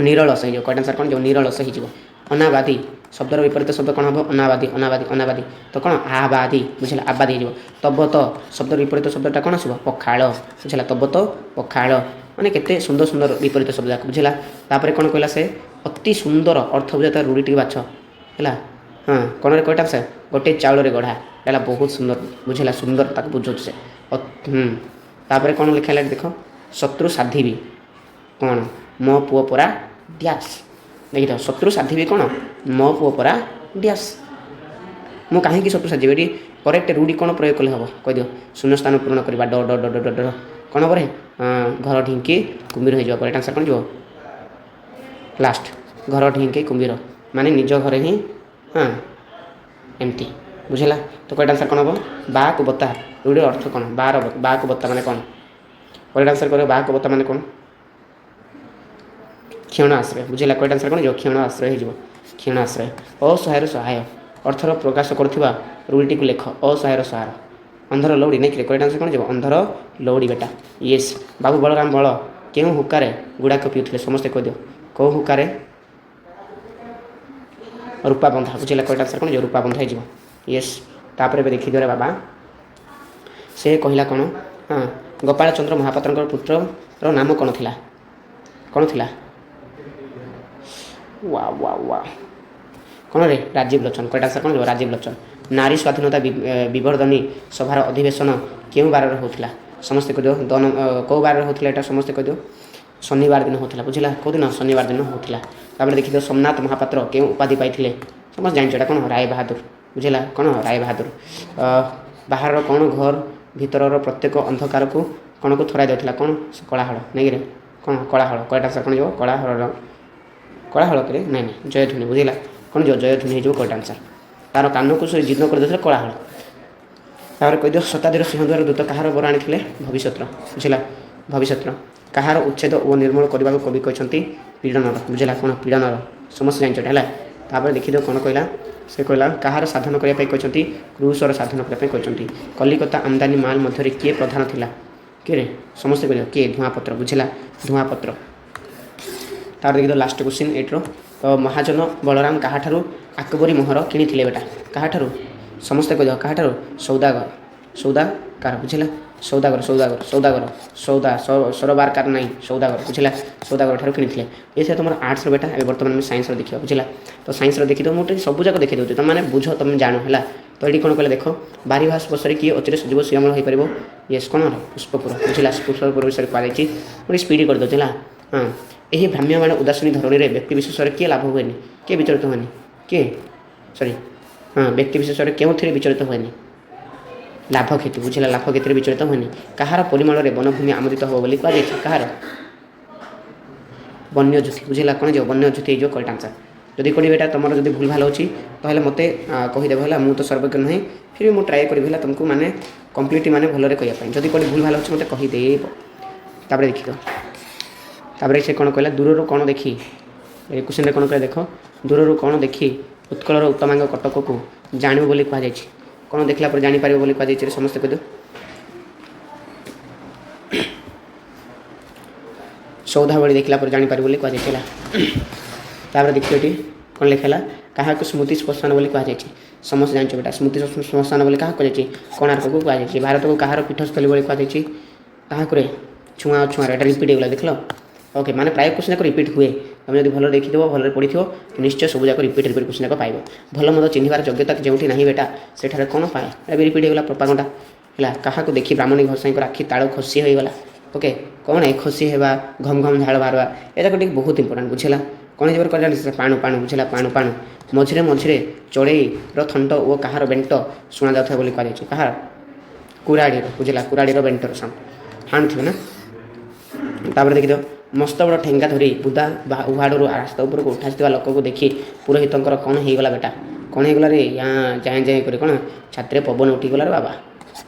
निरलस हो करेक्ट आंसर कौन जो निरलस हो अनाबादी शब्दर विपरीत शब्द कौन हम अनाबादी अनाबादी अनाबादी तो कौन आबादी बुझला आबादी हो तब तो शब्दर विपरीत शब्दटा कौन आसो पखाड़ बुझला तब तो पखाड़ माने केते सुंदर सुंदर विपरीत शब्द जाक बुझला तापर कौन कहला से अति सुंदर अर्थ बुझा रूढ़ी बाछ है हाँ कौन करेक्ट आंसर गोटे चाउल रे गढ़ा है बहुत सुंदर बुझला सुंदर ताक बुझे से तापर कौन लिखा देख शत्रु साधी भी କ'ଣ ମୋ ପୁଅ ପରା ଡ୍ୟାସ୍। ଦେଖିଥାଅ ଶତ୍ରୁ ସାଧିବି କ'ଣ ମୋ ପୁଅ ପରା ଡ୍ୟାସ୍। ମୁଁ କାହିଁକି ଶତ୍ରୁ ସାଜିବି ଏଠି କରେକ୍ଟ ରୁଢ଼ି କ'ଣ ପ୍ରୟୋଗ କଲେ ହେବ କହିଦିଅ। ଶୂନ୍ୟସ୍ଥାନ ପୂରଣ କରିବା ଡ ଡ ଡ ଡ ଡ ଡ କ'ଣ ପରେ ଘର ଢିଙ୍କି କୁମ୍ଭୀର ହେଇଯିବ। କରେକ୍ଟ ଆନ୍ସର୍ କ'ଣ ଯିବ ଲାଷ୍ଟ ଘର ଢିଙ୍କି କୁମ୍ଭୀର ମାନେ ନିଜ ଘରେ ହିଁ ଏମିତି ବୁଝିଲା। ତ କରେକ୍ଟ ଆନ୍ସର୍ କ'ଣ ହେବ ବାକୁ ବତା ରୁଢ଼ିର ଅର୍ଥ କ'ଣ ବାକୁ ବତା ମାନେ କ'ଣ କରେକ୍ଟ ଆନ୍ସର୍ କରିବ ବାକୁ ବତା ମାନେ କ'ଣ କ୍ଷୀଣ ଆଶ୍ରୟ ବୁଝିଲା। କରେକ୍ଟ ଆନ୍ସର୍ କ'ଣ ଯିବ କ୍ଷୀଣ ଆଶ୍ରୟ ହେଇଯିବ କ୍ଷୀଣ ଆଶ୍ରୟ। ଅସହାୟର ସହାୟ ଅର୍ଥର ପ୍ରକାଶ କରୁଥିବା ରୁଢ଼ିଟିକୁ ଲେଖ ଅସହାୟର ସହାୟ ଅନ୍ଧର ଲଉଡ଼ି ନାଇଁ କି କରେକ୍ଟ ଆନ୍ସର୍ କ'ଣ ଯିବ ଅନ୍ଧର ଲଉଡ଼ି ବେଟା ୟେସ୍। ବାବୁ ବଳରାମ ବଳ କେଉଁ ହୁକାରେ ଗୁଡ଼ାକ ପିଉଥିଲେ ସମସ୍ତେ କହିଦିଅ କେଉଁ ହୁକାରେ ରୂପା ବନ୍ଧା ବୁଝିଲା। କରେକ୍ଟ ଆନ୍ସର୍ କ'ଣ ଯିବ ରୂପା ବନ୍ଧା ହେଇଯିବ ୟେସ୍। ତାପରେ ଏବେ ଦେଖିଦିଅରେ ବାବା ସେ କହିଲା କ'ଣ ଗୋପାଳ ଚନ୍ଦ୍ର ମହାପାତ୍ରଙ୍କର ପୁତ୍ରର ନାମ କ'ଣ ଥିଲା ୱା ୱା ୱା କ'ଣ ରେ ରାଜୀବ ଲୋଚନ। କରେକ୍ଟ ଆନ୍ସର୍ କ'ଣ ଯିବ ରାଜୀବ ଲୋଚନ। ନାରୀ ସ୍ୱାଧୀନତା ବିବର୍ଦ୍ଧନୀ ସଭାର ଅଧିବେଶନ କେଉଁ ବାରରେ ହେଉଥିଲା ସମସ୍ତେ କହିଦିଅ କେଉଁ ବାରରେ ହେଉଥିଲା ଏଇଟା ସମସ୍ତେ କହିଦିଅ ଶନିବାର ଦିନ ହେଉଥିଲା ବୁଝିଲା। କେଉଁ ଦିନ ଶନିବାର ଦିନ ହେଉଥିଲା। ତାପରେ ଦେଖିଦିଅ ସୋମନାଥ ମହାପାତ୍ର କେଉଁ ଉପାଧି ପାଇଥିଲେ ସମସ୍ତେ ଜାଣିଛ ଏଇଟା କ'ଣ ରାୟ ବାହାଦୁର ବୁଝିଲା। କ'ଣ ରାୟ ବାହାଦୁର। ବାହାରର କ'ଣ ଘର ଭିତରର ପ୍ରତ୍ୟେକ ଅନ୍ଧକାରକୁ କ'ଣକୁ ଥରାଇ ଦେଉଥିଲା କ'ଣ କଳାହଳ ନାଇଁକିରେ କ'ଣ କଳାହଳ। କରେକ୍ଟ ଆନ୍ସର୍ କ'ଣ ଯିବ କଳାହଳରେ ନାଇଁ ଜୟଧ୍ୱନି ବୁଝିଲା। କ'ଣ ଯିବ ଜୟଧ୍ୱନି ହେଇଯିବ କରେକ୍ଟ ଆନ୍ସର୍। ତା'ର କାନକୁ ସେ ଜୀର୍ଣ୍ଣ କରିଦେଉଥିଲେ କଳାହଳ। ତାପରେ କହିଦିଅ ଶତାବ୍ଦୀର ସିଂହଦ୍ୱାର ଦୂତ କାହାର ବର ଆଣିଥିଲେ ଭବିଷ୍ୟତର ବୁଝିଲା। ଭବିଷ୍ୟତର କାହାର ଉଚ୍ଛେଦ ଓ ନିର୍ମୂଳ କରିବାକୁ କବି କହିଛନ୍ତି ପୀଡ଼ନର ବୁଝିଲା। କ'ଣ ପୀଡ଼ନର ସମସ୍ତେ ଜାଣିଛ ହେଲା। ତାପରେ ଦେଖିଦିଅ କ'ଣ କହିଲା ସେ କହିଲା କାହାର ସାଧନ କରିବା ପାଇଁ କହିଛନ୍ତି ରୁଷର ସାଧନ କରିବା ପାଇଁ କହିଛନ୍ତି। କଲିକତା ଆମଦାନୀ ମାଲ ମଧ୍ୟରେ କିଏ ପ୍ରଧାନ ଥିଲା କିଏ ସମସ୍ତେ କହିଦିଅ କିଏ ଧୂଆଁପତ୍ର ବୁଝିଲା ଧୂଆଁପତ୍ର। ତାପରେ ଦେଖିଦିଅ ଲାଷ୍ଟ କ୍ୱେଶ୍ଚିନ୍ ଏଇଟିର ମହାଜନ ବଳରାମ କାହାଠାରୁ ଆକବରୀ ମୋହର କିଣିଥିଲେ ବେଟା କାହାଠାରୁ ସମସ୍ତେ କହିଦିଅ କାହାଠାରୁ ସୌଦାକାର ବୁଝିଲା। ସୌଦାଗର ସରୋବାରକାର ନାହିଁ ସୌଦାଗର ବୁଝିଲା। ସୌଦାଗର ଠାରୁ କିଣିଥିଲେ। ଏ ସେ ତୁମର ଆର୍ଟ୍ସର ବେଟା। ଏବେ ବର୍ତ୍ତମାନ ଆମେ ସାଇନ୍ସର ଦେଖିବା ବୁଝିଲା। ତ ସାଇନ୍ସର ଦେଖିଦିଅ ମୁଁ ଟିକେ ସବୁଯାକ ଦେଖି ଦେଉଛି ତୁମେ ବୁଝ ତୁମେ ଜାଣ ହେଲା। ତ ଏଠି କ'ଣ କହିଲେ ଦେଖ ବାରିଭାସ ବର୍ଷରେ କିଏ ଅଚିରେ ସଜୀବ ଶ୍ରୀଅମଳ ହୋଇପାରିବ ୟେସ୍ କ'ଣ ପୁଷ୍ପପୁର ବୁଝିଲା। ପୁଷ୍ପପୁର ବିଷୟରେ କୁହାଯାଇଛି ଗୋଟେ ସ୍ପିଡ଼ କରିଦେଉଛି ହେଲା। ଏହି ଭ୍ରାମ୍ୟମାଣ ଉଦାସୀନ ଧରଣୀରେ ବ୍ୟକ୍ତିବିଶେଷରେ କିଏ ଲାଭ ହୁଏନି କିଏ ବିଚଳିତ ହୁଏନି ବ୍ୟକ୍ତିବିଶେଷରେ କେଉଁଥିରେ ବିଚଳିତ ହୁଏନି ଲାଭ କ୍ଷତି ବୁଝିଲା। ଲାଭ କ୍ଷତିରେ ବିଚଳିତ ହୁଏନି। କାହାର ପରିମାଣରେ ବନଭୂମି ଆମୋଦିତ ହେବ ବୋଲି କୁହାଯାଇଛି କାହାର ବନ୍ୟଜ୍ୟୋତି ବୁଝିଲା। କ'ଣ ଯିବ ବନ୍ୟଜ୍ୟୋତି ହେଇଯିବ କରେକ୍ଟ ଆନ୍ସର୍। ଯଦି କୋଉଠି ଏଇଟା ତୁମର ଯଦି ଭୁଲ ଭାଲ ଅଛି ତାହେଲେ ମୋତେ କହିଦେବ ହେଲା। ମୁଁ ତ ସର୍ବଜ୍ଞ ନୁହେଁ ଫିର୍ ମୁଁ ଟ୍ରାଏ କରିବି ହେଲା ତୁମକୁ ମାନେ କମ୍ପ୍ଲିଟ୍ ମାନେ ଭଲରେ କହିବା ପାଇଁ। ଯଦି କୋଉଠି ଭୁଲ ଭାଲ ଅଛି ମୋତେ କହିଦେବ। ତାପରେ ଦେଖିଦିଅ ତାପରେ ସେ କ'ଣ କହିଲା ଦୂରରୁ କ'ଣ ଦେଖି ଏ କ୍ୱେଶ୍ଚନରେ କ'ଣ କହିଲା ଦେଖ ଦୂରରୁ କ'ଣ ଦେଖି ଉତ୍କଳର ଉତ୍ତମାଙ୍ଗ କଟକକୁ ଜାଣିବୁ ବୋଲି କୁହାଯାଇଛି କ'ଣ ଦେଖିଲା ପରେ ଜାଣିପାରିବ ବୋଲି କୁହାଯାଇଛି ସମସ୍ତେ କହିଦିଅ ସୌଧାବଳୀ ଦେଖିଲା ପରେ ଜାଣିପାରିବ ବୋଲି କୁହାଯାଇଛି ହେଲା। ତାପରେ ଦେଖିବ ଏଠି କ'ଣ ଲେଖା ହେଲା କାହାକୁ ସ୍ମୃତି ଶ୍ମଶାନ ବୋଲି କୁହାଯାଇଛି ସମସ୍ତେ ଜାଣିଛ ବେଟା। ସ୍ମୃତି ଶ୍ମଶାନ ବୋଲି କାହାକୁ କୁହାଯାଇଛି କୋଣାର୍କକୁ କୁହାଯାଇଛି। ଭାରତକୁ କାହାର ପୀଠସ୍ଥଳୀ ବୋଲି କୁହାଯାଇଛି କାହାକୁ ରେ ଛୁଆଁରେ ଏଇଟା ରିପିଟ୍ ହେଇଗଲା ଦେଖିଲ। ଓକେ ମାନେ ପ୍ରାୟ କ୍ୱେଶ୍ଚନ୍ ଯାକ ରିପିଟ୍ ହୁଏ। ତୁମେ ଯଦି ଭଲରେ ଦେଖିଥିବ ଭଲରେ ପଢ଼ିଥିବ ନିଶ୍ଚୟ ସବୁ ଯାକ ରିପିଟ୍ କ୍ୱେଶ୍ଚନ୍ ଯାକ ପାଇବ। ଭଲ ମନ୍ଦ ଚିହ୍ନିବାର ଯୋଗ୍ୟତା ଯେଉଁଠି ନାହିଁ ବେଟା ସେଠାରେ କ'ଣ ପାଏ ଏବେ ରିପିଟ୍ ହେଇଗଲା ପ୍ରପାଗଣ୍ଡା ହେଲା। କାହାକୁ ଦେଖି ବ୍ରାହ୍ମଣୀ ଘୋଷାଇଙ୍କର ଆଖି ତାଳୁ ଖସି ହୋଇଗଲା। ଓକେ କ'ଣ ଏ ଖସି ହେବା ଘମ ଘମ ଝାଳ ବାହାରିବା ଏଯାକ ଟିକେ ବହୁତ ଇମ୍ପୋର୍ଟାଣ୍ଟ ବୁଝିଲା। କ'ଣ ହେଇଯିବାର କହିଲା ପାଣୁ ବୁଝିଲା ପାଣୁ ମଝିରେ ଚଢ଼େଇର ଥଣ୍ଟ ଓ କାହାର ବେଣ୍ଟ ଶୁଣାଯାଉଥାଏ ବୋଲି କୁହାଯାଇଛି କାହାର କୁରାଡ଼ିର ବୁଝିଲା। କୁରାଡ଼ିର ବେଣ୍ଟର ସାଉଣ୍ଡ ହାଣୁଥିବେ ନା। ତାପରେ ଦେଖିଦିଅ ମସ୍ତ ବଡ଼ ଠେଙ୍ଗା ଧରି ବୁଦା ଉହାଡ଼ରୁ ରାସ୍ତା ଉପରକୁ ଉଠାସିଥିବା ଲୋକକୁ ଦେଖି ପୁରୋହିତଙ୍କର କ'ଣ ହେଇଗଲା ବେଟା କ'ଣ ହେଇଗଲା ରେ ଯାଏଁ କରି କ'ଣ ଛାତିରେ ପବନ ଉଠିଗଲା ରେ ବାବା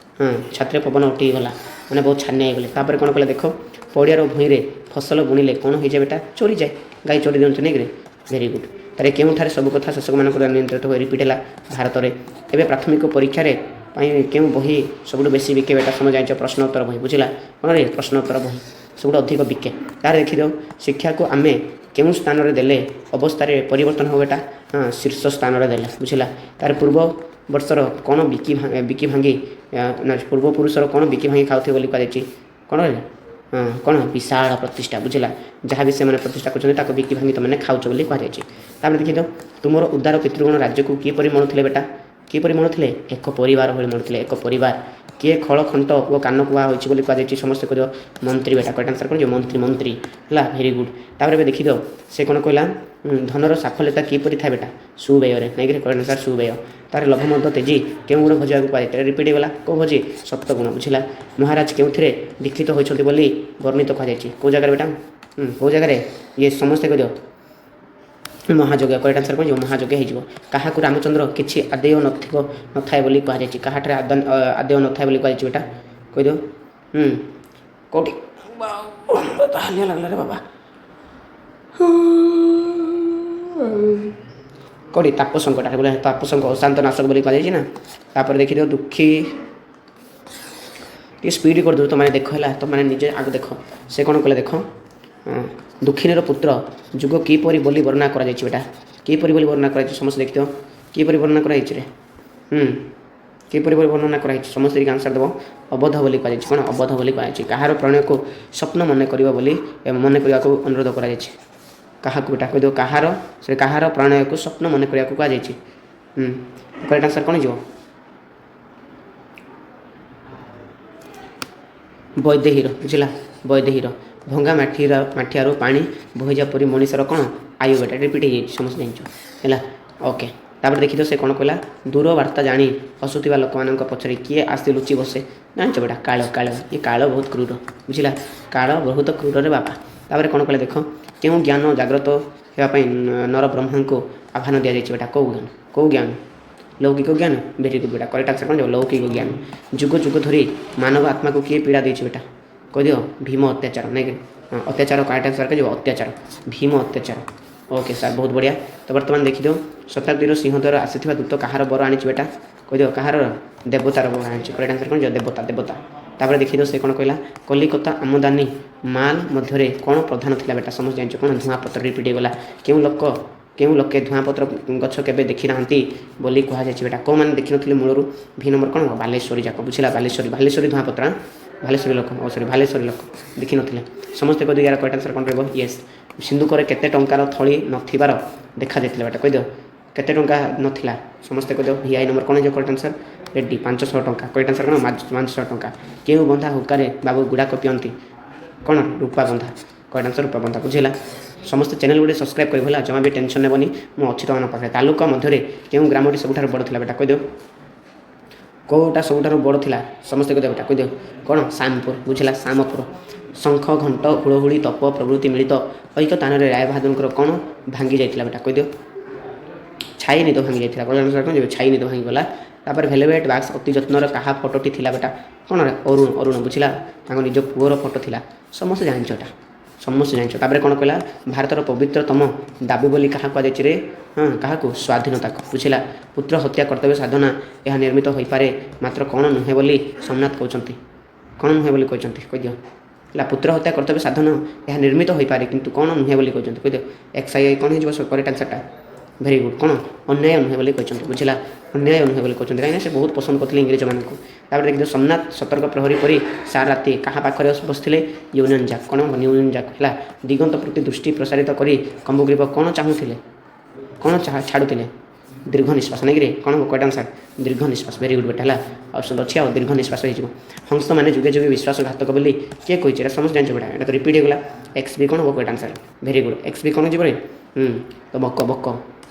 ଛାତିରେ ପବନ ଉଠିଗଲା ମାନେ ବହୁତ ଛାନିଆ ହେଇଗଲେ। ତାପରେ କ'ଣ କଲେ ଦେଖ ପଡ଼ିଆର ଭୂଇଁରେ ଫସଲ ବୁଣିଲେ କ'ଣ ହେଇଯାଏ ବେଟା ଚୋରିଯାଏ ଗାଈ ଚୋରି ଦିଅନ୍ତି ନାଇଁ କିରେ ଭେରି ଗୁଡ୍। ତାରେ କେଉଁଠାରେ ସବୁ କଥା ଶାସକମାନଙ୍କର ନିୟନ୍ତ୍ରିତ ହୋଇ ରିପିଟ୍ ହେଲା ଭାରତରେ। ଏବେ ପ୍ରାଥମିକ ପରୀକ୍ଷାରେ ପାଇଁ କେଉଁ ବହି ସବୁଠୁ ବେଶୀ ବିକେ ବେଟା ସମୟ ଜାଣିଛ ପ୍ରଶ୍ନ ଉତ୍ତର ବହି ବୁଝିଲା। କ'ଣ ରେ ପ୍ରଶ୍ନ ଉତ୍ତର ବହି ସବୁଠୁ ଅଧିକ ବିକେ। ତାର ଦେଖିଦିଅ ଶିକ୍ଷାକୁ ଆମେ କେଉଁ ସ୍ଥାନରେ ଦେଲେ ଅବସ୍ଥାରେ ପରିବର୍ତ୍ତନ ହେବ ଏଟା ଶୀର୍ଷ ସ୍ଥାନରେ ଦେଲେ ବୁଝିଲା। ତାର ପୂର୍ବ ବର୍ଷର କ'ଣ ବିକି ଭାଙ୍ଗି ପୂର୍ବପୁରୁଷର କ'ଣ ବିକି ଭାଙ୍ଗି ଖାଉଥିବେ ବୋଲି କୁହାଯାଇଛି କ'ଣ କ'ଣ ବିଶାଳ ପ୍ରତିଷ୍ଠା ବୁଝିଲା। ଯାହା ବି ସେମାନେ ପ୍ରତିଷ୍ଠା କରୁଛନ୍ତି ତାକୁ ବିକି ଭାଙ୍ଗି ତୁମେ ଖାଉଛ ବୋଲି କୁହାଯାଇଛି। ତାପରେ ଦେଖିଦିଅ ତୁମର ଉଦାର ପିତୃଗଣ ରାଜ୍ୟକୁ କିପରି ମଣୁଥିଲେ ବେଟା କିପରି ମଣୁଥିଲେ ଏକ ପରିବାର ଭଳି ମଣୁଥିଲେ ଏକ ପରିବାର କିଏ ଖଳ ଖଣ୍ଟ ଓ କାନ କୁହା ହୋଇଛି ବୋଲି କୁହାଯାଇଛି ସମସ୍ତେ କହିବ ମନ୍ତ୍ରୀ ବେଟା କରେକ୍ଟ ଆନ୍ସର କ'ଣ ଯିବ ମନ୍ତ୍ରୀ ମନ୍ତ୍ରୀ ହେଲା ଭେରି ଗୁଡ୍ ତାପରେ ଏବେ ଦେଖିଦିଅ ସେ କ'ଣ କହିଲା ଧନର ସାଫଲ୍ୟତା କିପରି ଥାଏ ବେଟା ସୁବ୍ୟୟରେ ନାଇଁକି କରେକ୍ଟ ଆନ୍ସର ସୁବ୍ୟୟ ତାର ଲୋଭ ମଧ୍ୟ ତେଜି କେଉଁ ଗୁଣ ଭୋଜିବାକୁ କୁହାଯାଇଥାଏ ରିପିଟ୍ ହେଇଗଲା କେଉଁ ଭୋଜି ସପ୍ତ ଗୁଣ ବୁଝିଲା ମହାରାଜ କେଉଁଥିରେ ଦୀକ୍ଷିତ ହୋଇଛନ୍ତି ବୋଲି ବର୍ଣ୍ଣିତ କୁହାଯାଇଛି କେଉଁ ଜାଗାରେ ବେଟା କେଉଁ ଜାଗାରେ ଇଏ ସମସ୍ତେ କହିଦିଅ ମହାଯଜ୍ଞ କରେକ୍ଟ ଆନ୍ସର କ'ଣ ଯିବ ମହାଯଜ୍ଞ ହେଇଯିବ କାହାକୁ ରାମଚନ୍ଦ୍ର କିଛି ଆଦେୟ ନଥାଏ ବୋଲି କୁହାଯାଇଛି କାହାଠାରେ ଆଦେୟ ନଥାଏ ବୋଲି କୁହାଯାଇଛି ବେଟା କହିଦିଅ କେଉଁଠି ହାଲିଆ ଲାଗିଲା ରେ ବାବା କେଉଁଠି ତାପସଙ୍କଟା ବୋଲେ ତାପସଙ୍କ ଅଶାନ୍ତ ନାଶକ ବୋଲି କୁହାଯାଇଛି ନା ତାପରେ ଦେଖିଦିଅ ଦୁଃଖୀ ଟିକେ ସ୍ପିଡ଼ କରିଦେବୁ ତୁମେ ଦେଖ ହେଲା ତୁମେ ନିଜେ ଆଗ ଦେଖ ସେ କ'ଣ କଲେ ଦେଖ ଦୁଃଖିନୀର ପୁତ୍ର ଯୁଗ କିପରି ବୋଲି ବର୍ଣ୍ଣନା କରାଯାଇଛି ବେଟା କିପରି ବୋଲି ବର୍ଣ୍ଣନା କରାଯାଇଛି ସମସ୍ତେ ଦେଖିଦିଅ କିପରି ବର୍ଣ୍ଣନା କରାଯାଇଛି ରେ କିପରି ବୋଲି ବର୍ଣ୍ଣନା କରାଯାଇଛି ସମସ୍ତେ ଟିକେ ଆନ୍ସର ଦେବ ଅବଧ ବୋଲି କୁହାଯାଇଛି କ'ଣ ଅବଧ ବୋଲି କୁହାଯାଇଛି କାହାର ପ୍ରଣୟକୁ ସ୍ୱପ୍ନ ମନେ କରିବା ବୋଲି ମନେ କରିବାକୁ ଅନୁରୋଧ କରାଯାଇଛି କାହାକୁ ବେଟା କହିଦିଅ କାହାର ପ୍ରାଣୟକୁ ସ୍ୱପ୍ନ ମନେ କରିବାକୁ କୁହାଯାଇଛି କରେକ୍ଟ ଆନ୍ସର କ'ଣ ଯିବ ବୈଦେହୀର ବୁଝିଲା ବୈଦେହୀର ଭଙ୍ଗା ମାଠିଆରୁ ପାଣି ବୋହିଯିବା ପରି ମଣିଷର କ'ଣ ଆୟୁ ବେଟା ରିପିଟ୍ ହେଇଯାଇଛି ସମସ୍ତେ ଜାଣିଛ ହେଲା ଓକେ ତାପରେ ଦେଖିଦିଅ ସେ କ'ଣ କହିଲା ଦୂର ବାର୍ତ୍ତା ଜାଣି ହସୁଥିବା ଲୋକମାନଙ୍କ ପଛରେ କିଏ ଆସି ଲୁଚି ବସେ ଜାଣିଛ ବେଟା କାଳ ଏ କାଳ ବହୁତ କ୍ରୂର ବୁଝିଲା କାଳ ବହୁତ କ୍ରୂରରେ ବାପା ତାପରେ କ'ଣ କହିଲେ ଦେଖ କେଉଁ ଜ୍ଞାନ ଜାଗ୍ରତ ହେବା ପାଇଁ ନର ବ୍ରହ୍ମାଙ୍କୁ ଆହ୍ୱାନ ଦିଆଯାଇଛି ବେଟା କେଉଁ ଜ୍ଞାନ ଲୌକିକ ଜ୍ଞାନ ଭେରି ଗୁଡ୍ ବେଟା କରେକ୍ଟ ଆନ୍ସର କ'ଣ ଯିବ ଲୌକିକ ଜ୍ଞାନ ଯୁଗ ଯୁଗ ଧରି ମାନବ ଆତ୍ମାକୁ କିଏ ପୀଡ଼ା ଦେଇଛି ବେଟା କହିଦିଅ ଭୀମ ଅତ୍ୟାଚାର ନାଇଁ ଅତ୍ୟାଚାର କରେକ୍ଟ ଆନ୍ସର ଯିବ ଅତ୍ୟାଚାର ଭୀମ ଅତ୍ୟାଚାର ଓକେ ସାର୍ ବହୁତ ବଢ଼ିଆ ତ ବର୍ତ୍ତମାନ ଦେଖିଦିଅ ଶତାବ୍ଦୀର ସିଂହଦ୍ୱାର ଆସିଥିବା ଦୂତ କାହାର ବର ଆଣିଛି ବେଟା କହିଦିଅ କାହାର ଦେବତାର ବର ଆଣିଛି କରେକ୍ଟ ଆନ୍ସର କ'ଣ ଯିବ ଦେବତା ତାପରେ ଦେଖିଦିଅ ସେ କ'ଣ କହିଲା କଲିକତା ଆମଦାନୀ ମାଲ ମଧ୍ୟରେ କ'ଣ ପ୍ରଧାନ ଥିଲା ବେଟା ସମସ୍ତେ ଜାଣିଛ କ'ଣ ଧୂଆଁପତ୍ର ରିପିଟ୍ ହେଇଗଲା କେଉଁ ଲୋକେ ଧୂଆଁପତ୍ର ଗଛ କେବେ ଦେଖିନାହାନ୍ତି ବୋଲି କୁହାଯାଇଛି ବେଟା କେଉଁମାନେ ଦେଖିନଥିଲେ ମୂଳରୁ ଭି ନମ୍ବର କ'ଣ ବାଲେଶ୍ୱରୀ ଯାକ ବୁଝିଲା ବାଲେଶ୍ୱରୀ ଧୂଆଁପତ୍ର ଭାଲେଶ୍ୱରୀ ଲୋକ ଦେଖିନଥିଲେ ସମସ୍ତେ କହିଦିଅ ୟାର କରେକ୍ଟ ଆନ୍ସର କ'ଣ ରହିବ ୟେସ୍ ସିନ୍ଦୁକରେ କେତେ ଟଙ୍କାର ଥଳି ନଥିବାର ଦେଖାଯାଇଥିଲା ବେଟା କହିଦିଅ କେତେ ଟଙ୍କା ନଥିଲା ସମସ୍ତେ କହିଦିଅ VI ନମ୍ବର କ'ଣ ହେଇଯିବ କରେକ୍ଟ ଆନ୍ସର ରେଡ୍ଡି 500 ଟଙ୍କା କରେକ୍ଟ ଆନ୍ସର କ'ଣ 500 ଟଙ୍କା କେଉଁ ବନ୍ଧା ହୁକାରେ ବାବୁ ଗୁଡ଼ାକ ପିଅନ୍ତି କ'ଣ ରୂପା ବନ୍ଧା କରେକ୍ଟ ଆନ୍ସର ରୂପା ବନ୍ଧା ବୁଝିଲା ସମସ୍ତେ ଚ୍ୟାନେଲ ଗୋଟେ ସବସ୍କ୍ରାଇବ୍ କରିବ ହେଲା ଜମା ବି ଟେନସନ୍ ନେବନି ମୁଁ ଅଛି ତୁମମାନଙ୍କ ପାଖରେ ତାଲୁକା ମଧ୍ୟରେ କେଉଁ ଗ୍ରାମଟି ସବୁଠାରୁ ବଡ଼ ଥିଲା ବେଟା କହିଦିଅ କେଉଁଟା ସବୁଠାରୁ ବଡ଼ ଥିଲା ସମସ୍ତେ କହିଦିଅ ବେଟା କହିଦିଅ କ'ଣ ଶ୍ୟାମପୁର ବୁଝିଲା ଶ୍ୟାମପୁର ଶଙ୍ଖ ଘଣ୍ଟ ହୁଳହୁଳି ତପ ପ୍ରଭୃତି ମିଳିତ ଐକ୍ୟ ସ୍ଥାନରେ ରାୟ ବାହାଦୁରଙ୍କର କ'ଣ ଭାଙ୍ଗି ଯାଇଥିଲା ବେଟା କହିଦିଅ ଛାଇ ନିଦ ଭାଙ୍ଗି ଯାଇଥିଲା କ'ଣ ଛାଇ ନିଦ ଭାଙ୍ଗିଗଲା ତାପରେ ଭେଲଭେଟ୍ ବାକ୍ସ ଅତି ଯତ୍ନର କାହା ଫଟୋଟି ଥିଲା ବେଟା କ'ଣ ଅରୁଣ ବୁଝିଲା ତାଙ୍କ ନିଜ ପୁଅର ଫଟୋ ଥିଲା ସମସ୍ତେ ଜାଣିଛ ଏଟା ସମସ୍ତେ ଜାଣିଛ ତାପରେ କ'ଣ କହିଲା ଭାରତର ପବିତ୍ରତମ ଦାବି ବୋଲି କାହା କୁହାଯାଇଛି ରେ କାହାକୁ ସ୍ୱାଧୀନତାକୁ ବୁଝିଲା ପୁତ୍ର ହତ୍ୟା କର୍ତ୍ତବ୍ୟ ସାଧନା ଏହା ନିର୍ମିତ ହୋଇପାରେ ମାତ୍ର କ'ଣ ନୁହେଁ ବୋଲି ସୋମନାଥ କହୁଛନ୍ତି କ'ଣ ନୁହେଁ ବୋଲି କହିଛନ୍ତି କହିଦିଅ ହେଲା ପୁତ୍ର ହତ୍ୟା କର୍ତ୍ତବ୍ୟ ସାଧନ ଏହା ନିର୍ମିତ ହୋଇପାରେ କିନ୍ତୁ କ'ଣ ନୁହେଁ ବୋଲି କହିଛନ୍ତି କହିଦିଅ XI କ'ଣ ହେଇଯିବ କରେକ୍ଟ ଆନ୍ସରଟା ଭେରି ଗୁଡ୍ କ'ଣ ଅନ୍ୟାୟ ନୁହେଁ ବୋଲି କହିଛନ୍ତି ବୁଝିଲା ଅନ୍ୟାୟ ନୁହେଁ ବୋଲି କହିଛନ୍ତି କାହିଁକିନା ସେ ବହୁତ ପସନ୍ଦ କରୁଥିଲେ ଇଂରେଜମାନଙ୍କୁ ତାପରେ ଦେଖିଦିଅ ସୋମନାଥ ସତର୍କ ପ୍ରହରୀ ପରି ସାରା ରାତି କାହା ପାଖରେ ବସିଥିଲେ ୟୁନିୟନ ଜାକ୍ କ'ଣ ୟୁନିୟନ ଜାକ୍ ହେଲା ଦିଗନ୍ତ ପ୍ରତି ଦୃଷ୍ଟି ପ୍ରସାରିତ କରି କମ୍ବୁଗ୍ରୀବ କ'ଣ ଚାହୁଁଥିଲେ କ'ଣ ଛାଡ଼ୁଥିଲେ ଦୀର୍ଘ ନିଶ୍ୱାସ ନାଇକିରେ କ'ଣ କରେକ୍ଟ ଆନ୍ସର ଦୀର୍ଘ ନିଶ୍ୱାସ ଭେରି ଗୁଡ୍ ବେଟା ହେଲା ଅପସନ୍ ଅଛି ଆଉ ଦୀର୍ଘ ନିଶ୍ୱାସ ହେଇଯିବ ହଂସମାନେ ଯୁଗେ ଯୁଗେ ବିଶ୍ୱାସଘାତକ ବୋଲି କିଏ କହିଛି ଏଇଟା ସମସ୍ତେ ଜାଣିଛ ବେଟା ଏଇଟା ତ ରିପିଟ୍ ହେଇଗଲା XB କ'ଣ ହେବ correct answer very good XB କ'ଣ ଯିବ ରେ ତ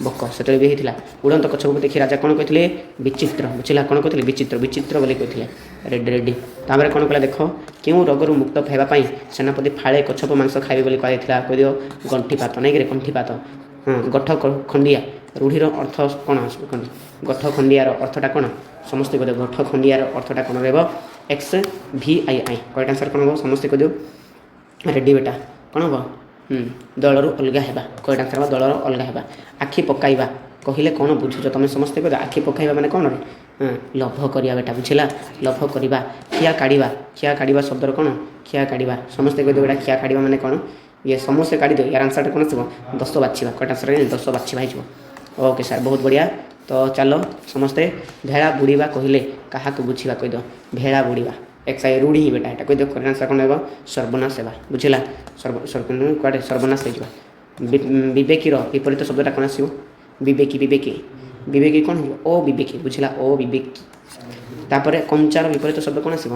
ବକ ସେତେବେଳେ ବି ହେଇଥିଲା ଉଡ଼ନ୍ତ କଛପକୁ ଦେଖି ରାଜା କ'ଣ କହିଥିଲେ ବିଚିତ୍ର ବୁଝିଲା କ'ଣ କହିଥିଲେ ବିଚିତ୍ର ବୋଲି କହିଥିଲେ ରେଡ୍ଡି ତାପରେ କ'ଣ କହିଲା ଦେଖ କେଉଁ ରୋଗରୁ ମୁକ୍ତ ହେବା ପାଇଁ ସେନାପତି ଫାଳେ କଛପ ମାଂସ ଖାଇବେ ବୋଲି କୁହାଯାଇଥିଲା କହିଦିଅ ଗଣ୍ଠିପାତ ନାଇକିରେ ଗଣ୍ଠିପାତ ଗଠ ଖଣ୍ଡିଆ ରୂଢ଼ିର ଅର୍ଥ କ'ଣ ଗଠ ଖଣ୍ଡିଆର ଅର୍ଥଟା କ'ଣ ସମସ୍ତେ କହିଦିଅ ଗଠ ଖଣ୍ଡିଆର ଅର୍ଥଟା କ'ଣ ରହିବ XVI କରେକ୍ଟ ଆନ୍ସର କ'ଣ ହେବ ସମସ୍ତେ କହିଦିଅ ରେଡ୍ଡି ବେଟା କ'ଣ ହେବ ଦଳରୁ ଅଲଗା ହେବା କରେକ୍ଟ ଆନ୍ସର ହେବ ଦଳର ଅଲଗା ହେବା ଆଖି ପକାଇବା କହିଲେ କ'ଣ ବୁଝୁଛ ତୁମେ ସମସ୍ତେ କହିଦିଅ ଆଖି ପକାଇବା ମାନେ କ'ଣ ଲୋଭ କରିବା ବେଟା ବୁଝିଲା ଲୋଭ କରିବା ଖିଆ କାଢ଼ିବା ଶବ୍ଦର କ'ଣ ଖିଆ କାଢ଼ିବା ସମସ୍ତେ କହିଦିଅ ବେଟା ଖିଆ କାଢ଼ିବା ମାନେ କ'ଣ ଇଏ ସମସ୍ତେ କାଢ଼ିଦିଅ ୟାର ଆନ୍ସରଟା କ'ଣ ଥିବ 10 ବାଛିବା କରେକ୍ଟ ଆନ୍ସର 10 ବାଛିବା ହେଇଯିବ ଓକେ ସାର୍ ବହୁତ ବଢ଼ିଆ ତ ଚାଲ ସମସ୍ତେ ଭେଳା ବୁଡ଼ିବା କହିଲେ କାହାକୁ ବୁଝିବା କହିଦିଅ ଭେଳା ବୁଡ଼ିବା XI ରୂଢ଼ି ହିଁ ବେଟା ଏଇଟା କହିଦିଅ କରେକ୍ଟ ଆନ୍ସର କ'ଣ ହେବ ସର୍ବନାଶ ହେବା ବୁଝିଲା କୁଆଡ଼େ ସର୍ବନାଶ ହେଇଯିବା ବିବେକୀର ବିପରୀତ ଶବ୍ଦଟା କ'ଣ ଆସିବ ବିବେକୀ ବିବେକୀ କ'ଣ ହେଇଯିବ ଓ ବିବେକୀ ବୁଝିଲା ଓ ବିବେକୀ। ତାପରେ କଞ୍ଚାର ବିପରୀତ ଶବ୍ଦ କ'ଣ ଆସିବ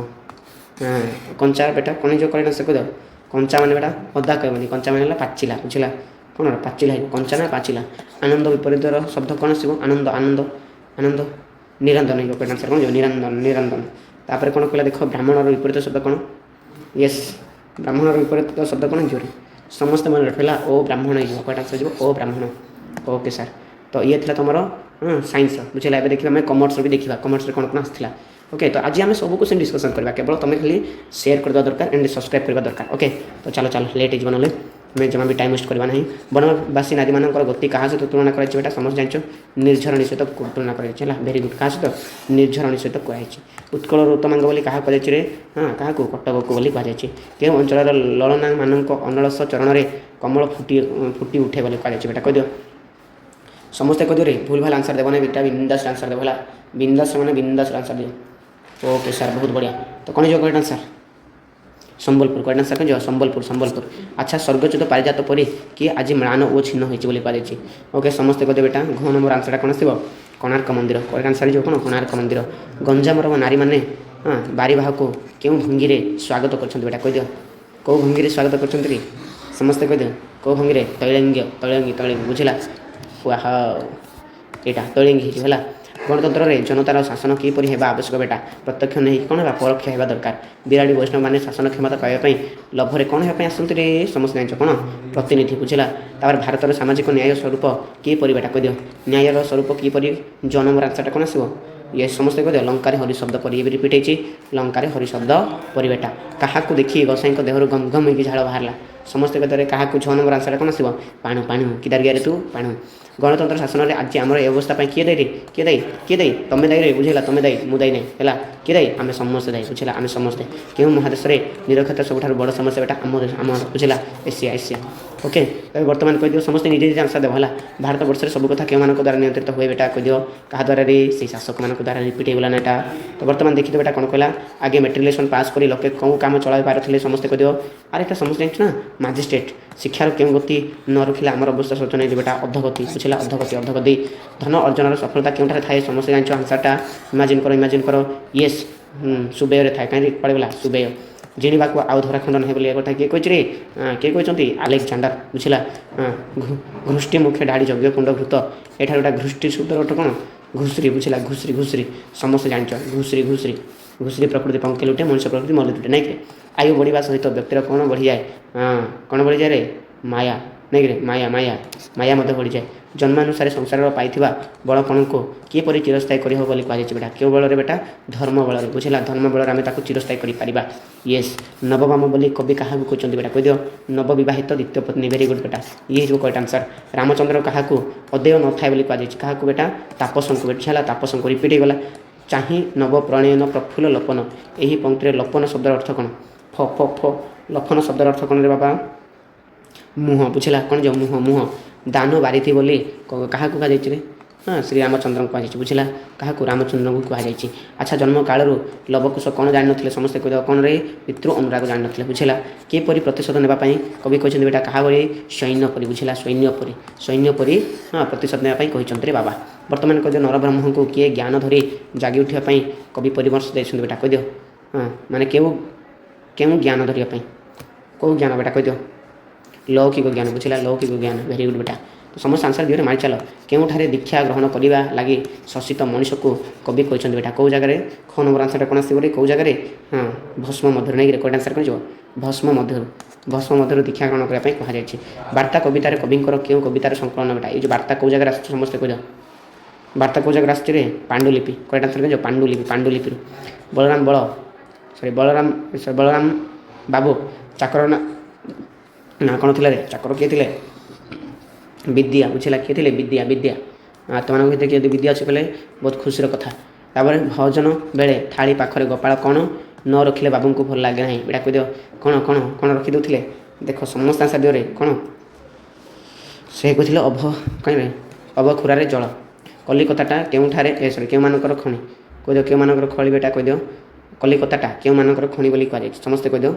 କଞ୍ଚା ବେଟା କ'ଣ ହେଇଯିବ କରେକ୍ଟ ଆନ୍ସର କହିଦେବ କଞ୍ଚା ମାନେ ବେଟା ଅଦା କହିବନି କଞ୍ଚା ମାନେ ହେଲା ପାଚିଲା ବୁଝିଲା କ'ଣ ପାଚିଲା ହେଇଯିବ କଞ୍ଚା ନା ପାଚିଲା। ଆନନ୍ଦ ବିପରୀତର ଶବ୍ଦ କ'ଣ ଆସିବ ଆନନ୍ଦ ଆନନ୍ଦ ଆନନ୍ଦ ନିରନ୍ଦନ ହେଇଯିବ କରେକ୍ଟ ଆନ୍ସର କ'ଣ ହେଇଯିବ ନିରନ୍ଦନ ନିରନ୍ଦନ। ତାପରେ କ'ଣ କହିଲା ଦେଖ ବ୍ରାହ୍ମଣର ବିପରୀତ ଶବ୍ଦ କ'ଣ ୟେସ୍ ବ୍ରାହ୍ମଣର ବିପରୀତ ଶବ୍ଦ କ'ଣ ହେଇଯିବ ସମସ୍ତେ ମନେ ରଖିଲା ଓ ବ୍ରାହ୍ମଣ ହେଇଯିବ କରେକ୍ଟ ଆନ୍ସର ହେଇଯିବ ଓ ବ୍ରାହ୍ମଣ। ଓକେ ସାର୍ ତ ଇଏ ଥିଲା ତୁମର ସାଇନ୍ସ ବୁଝିଲା। ଏବେ ଦେଖିବା ଆମେ କମର୍ସର ବି ଦେଖିବା କମର୍ସରେ କ'ଣ କ'ଣ ଆସିଥିଲା। ओके तो आज आम सब क्वेश्चन डिस्कसन करवा केवल तुम खाली शेयर करवा दरकार एंड सब्सक्राइब करवा दरकार। ओके तो चलो चलो लेट हो ना मैं जमा भी टाइम वेस्ट करवा ना बनवासी नारी मान गति क्या सहित तुलना कराई समस्त जान निर्झरणी सहित तुलना कराई भेरी गुड क्या सहित निर्झरणी सहित कराई उत्कल ऋतमांग बोली क्या कहुए हाँ क्या कटक को बोली कहुई के अंचल ललना मान अनलस चरण में कमल फुटी फुटी उठे बोली कहुई कह दियो समस्ते कह दियो भूल भाल आंसर देव ना बेटा बिंदास आंसर देव है बिंदास मैंने बिंदास आंसर दियो। ओके सर बहुत बढ़िया तो कौन जो correct answer Sambalpur correct answer कौन संबलपुर संबलपुर। अच्छा स्वर्गच्युत पारिजात परी कि आज म्लान ओ छिन्न होती कहुई। ओके समस्ते कहते बेटा घ नंबर आंसर कौन आसो कोणार्क मंदिर करेक्ट आंसर जो कौन कोणार्क मंदिर। गंजामर नारी मैंने हाँ बारीबाह को क्यों भंगी स्वागत कर बेटा कह दियो कौ भंगी स्वागत कर समस्ते कह दियो कौ भंगी तैलंगी तैलंगी तैलंगी बुझला वाह यहाँ तैलंगी है गणतंत्र में जनतार शासन किपर होगा आवश्यक बेटा प्रत्यक्ष नहीं कौन है परोक्ष होगा दरकार। बिराड़ी वैष्णव मैंने शासन क्षमता पाइबापी लभरे कौन होगा आसती रे समस्त जान कौन प्रतिनिधि बुझला। तापर भारत सामाजिक न्याय स्वरूप किपर बेटा कह दियो न्याय स्वरूप किपर जन्म आंसरटा कौन आसो ये समस्ते कह दियो लंकार हरि शब्द पर ये भी रिपीट होती लंकार हरि शब्द पर बेटा क्या देखी गोसाई देहर गम गम हो झाड़ बाहर समस्ते कहते क्या 6 नंबर आंसर कौन आसो पाणु पाणु किदार गे तू पाणु। गणतंत्र शासन में आज आम अवस्था किए दायी किए दायी किए दायी तुम दायी रे बुझेगा तुम दायी मु दायी नहीं है किए दायी आम समस्ते दायी बुझेगा आम समस्ते क्यों महादेश में निरक्षरता सब बड़ समस्या बेटा आम आम बुझेगा एशिया एशिया। ओके तो बर्तमान कह दियो समस्त निजे निजे आंसर देव है भारत वर्ष सब कथा क्यों द्वारा नियंत्रित हुए बेटा कह दियो क्या द्वारा से शासक मान द्वारा रिपीट होगा ना यहाँ। तो बर्तमान देखिए बेटा कौन कहला आगे मेट्रिकुलेसन पास कर लोके कौन काम चलाई पारे समस्ते कह दियो अरे ये समस्त जान ना मजिस्ट्रेट शिक्षार क्यों गति न रखिले आम अवस्था शोचनीय बेटा अधगति बुझेगा अधगति अधगति। धन अर्जन सफलता क्यों थाए समस्ते जान आंसरटा इमाजिन करो येस सुबेय थाए कहीं पड़ेगा सुबेय जिणवा को आउ धरा खंड नहीं बोलिए कथा किए रे किए कहते आलेक्जांडर बुझला घृष्टि मुख्य ढाड़ी यज्ञ कुंड घृत एठार गोटा घृष्टि शब्द अर्थ कौन घुषुरी बुझला घुषुरी घुषुरी समस्त जान घुषुरी घुषुरी घुषुरी प्रकृति पंखे लुटे मनुष्य प्रकृति मल्ल लुटे नहीं आयु बढ़िया सहित व्यक्तिर कौन बढ़ी जाए कौन बढ़ी जाए रे माया नहीं रे माया माया माया मत बढ़ी जाए जन्मानुसार संसार पाई बल कण को किपर चिरस्थायी कर बेटा क्यों बल बेटा धर्म बल बुझला धर्म बल आम चिरस्थायी कर येस नवबाम बोली कवि क्या कहते बेटा कह दियो नवविवाहित द्वितीय पत्नी वेरी गुड बेटा ये जो करेक्ट आंसर। रामचंद्र क्या अदेय न थाए बोली कहुई क्या बेटा तापसंक बेटा तापसंक रिपीट होगा चाहे नव प्रणयन प्रफुल्ल लपन यही पंक्ति लपन शब्द अर्थ कौन फ फ फ लपन शब्द अर्थ कौन रे बाबा मुह बुझला कौन जो मुह मुह दान बारी बोली क्या कहुई हाँ श्री रामचंद्र को कहुई बुझला क्या रामचंद्र को कहुई। अच्छा जन्म कालू लवकुश कौन जान नी समस्ते कह कौन रे पितृ अनुराग जान नी बुझला किपर प्रतिशोध नापी कवि कहते बेटा क्या बोली सैन्यपरी बुझला सैन्यपरी हाँ प्रतिशोध नापी कहते रे बाबा। बर्तमान कह दियो नरब्रह्म को किए ज्ञान धरी जागी उठापी कवि परामर्श देते बेटा कह दियो हाँ माने क्यों ज्ञान धरिया कौ ज्ञान बेटा कह दियो लौकिक ज्ञान बुझला लौकिक ज्ञान वेरी गुड बेटा। तो समस्त आंसर दियो मारि चल केउठारे दीक्षा ग्रहण करने लगी शोषित मनुष्य को कवि कहते बेटा कौ जगह 6 नंबर आंसर कौन आसो कौ जगह हाँ भस्म मधुर नहीं करेक्ट आंसर कौन भस्म मधुर दीक्षा ग्रहण करने कहुई। वार्ता कवितार कविंकर क्यों कवितार संकलन बेटा ये जो वार्ता कौ जगह आस समस्त कह वार्ता कौ जगह आस पांडुलिपि करेक्ट आंसर कह पांडुलिपि पांडुलिपि। बलराम बलराम बाबू चाकर ना कौन थी चाकर किए थे विद्या बुझला किए थे विद्या विद्या तुम किए विद्या अच्छे कहले बहुत खुशी कथा। तापर भोजन बेले थाली पाखरे गोपाल कौन न रखिले बाबू को भल लगे ना बेटा कह दियो कौन कौन कौन रखी दौले देख समस्त आंसर दियो रे कौन से कहते कहीं अबखुरारे जल कलिकताटा केउठारे सरी क्यों मानकर खଣି कह दियो क्यों मानकर खଳି बेटा कह दियो कलिकताटा क्यों मानकर खଣି बोली कह समस्ते कह दियो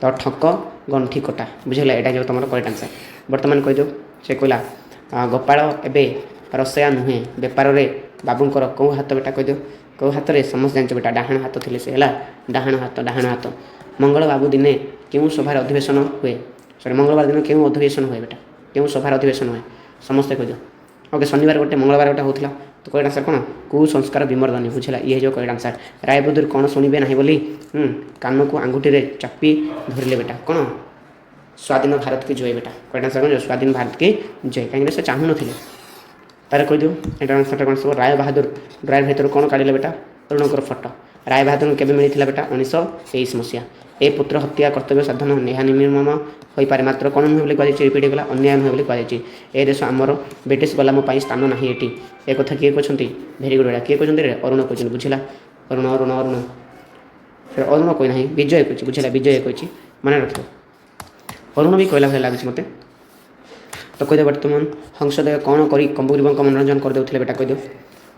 तो ठक गंठी कटा बुझेगा यहाँ जो तुम करेक्ट आंसर। बर्तमान कह दो से कहला गोपाल एवं रसया नुहे बेपार रे बाबूंकर कौ हाथ बेटा कहीदिव कौ हाथ रे समस्त जान बेटा डाहाण हाथ थे से है डाहाण हाथ मंगल बाबू दिने क्यों सभार अधिवेशन हुए सॉरी मंगलवार दिन क्यों अधिवेशन हुए बेटा क्यों सभार अधिवेशन हुए समस्ते कहीदिव ओके शनिवार गोटे मंगलवार गोटे होता तो करेक्ट आंसर कौन कुसंस्कार विमर्दनी बुझला ये जो करेक्ट आंसर राय बहादुर कौन शुणे ना बोली कान को आंगुठी चापी धरले बेटा कौन स्वाधीन भारत की जय बेटा करेक्ट आंसर कौन स्वाधीन भारत की जय कहीं से चाहूँ नी तार कहीदिव एटा आंसर कौन सब राय बहादुर ड्राइव भर कौन काढ़े बेटा अरुणकर फटो राय बहादुर केवे मिलता बेटा 1923 मसीहा ए पुत्र हत्या कर्तव्य साधन नेहा निर्मम हो पारे मात्र कौन नुहे बोली कहुई रिपीट होगा अन्याय नुहे बोली कहुई ए देश आमर ब्रिटिश गुलाम स्थान ना ये एक कथा किए कहते भेरी गुड बेटा किए कहते अरुण कहते बुझला अरुण अरुण अरुण अरुण कही ना विजय कही बुझला विजय कही मन रख अरुण भी कहला भाई लगे मत तो कहीदे बर्तमान हंसदेव कौन कर कंबुग्रीब मनोरंजन करदे बेटा कहीदेव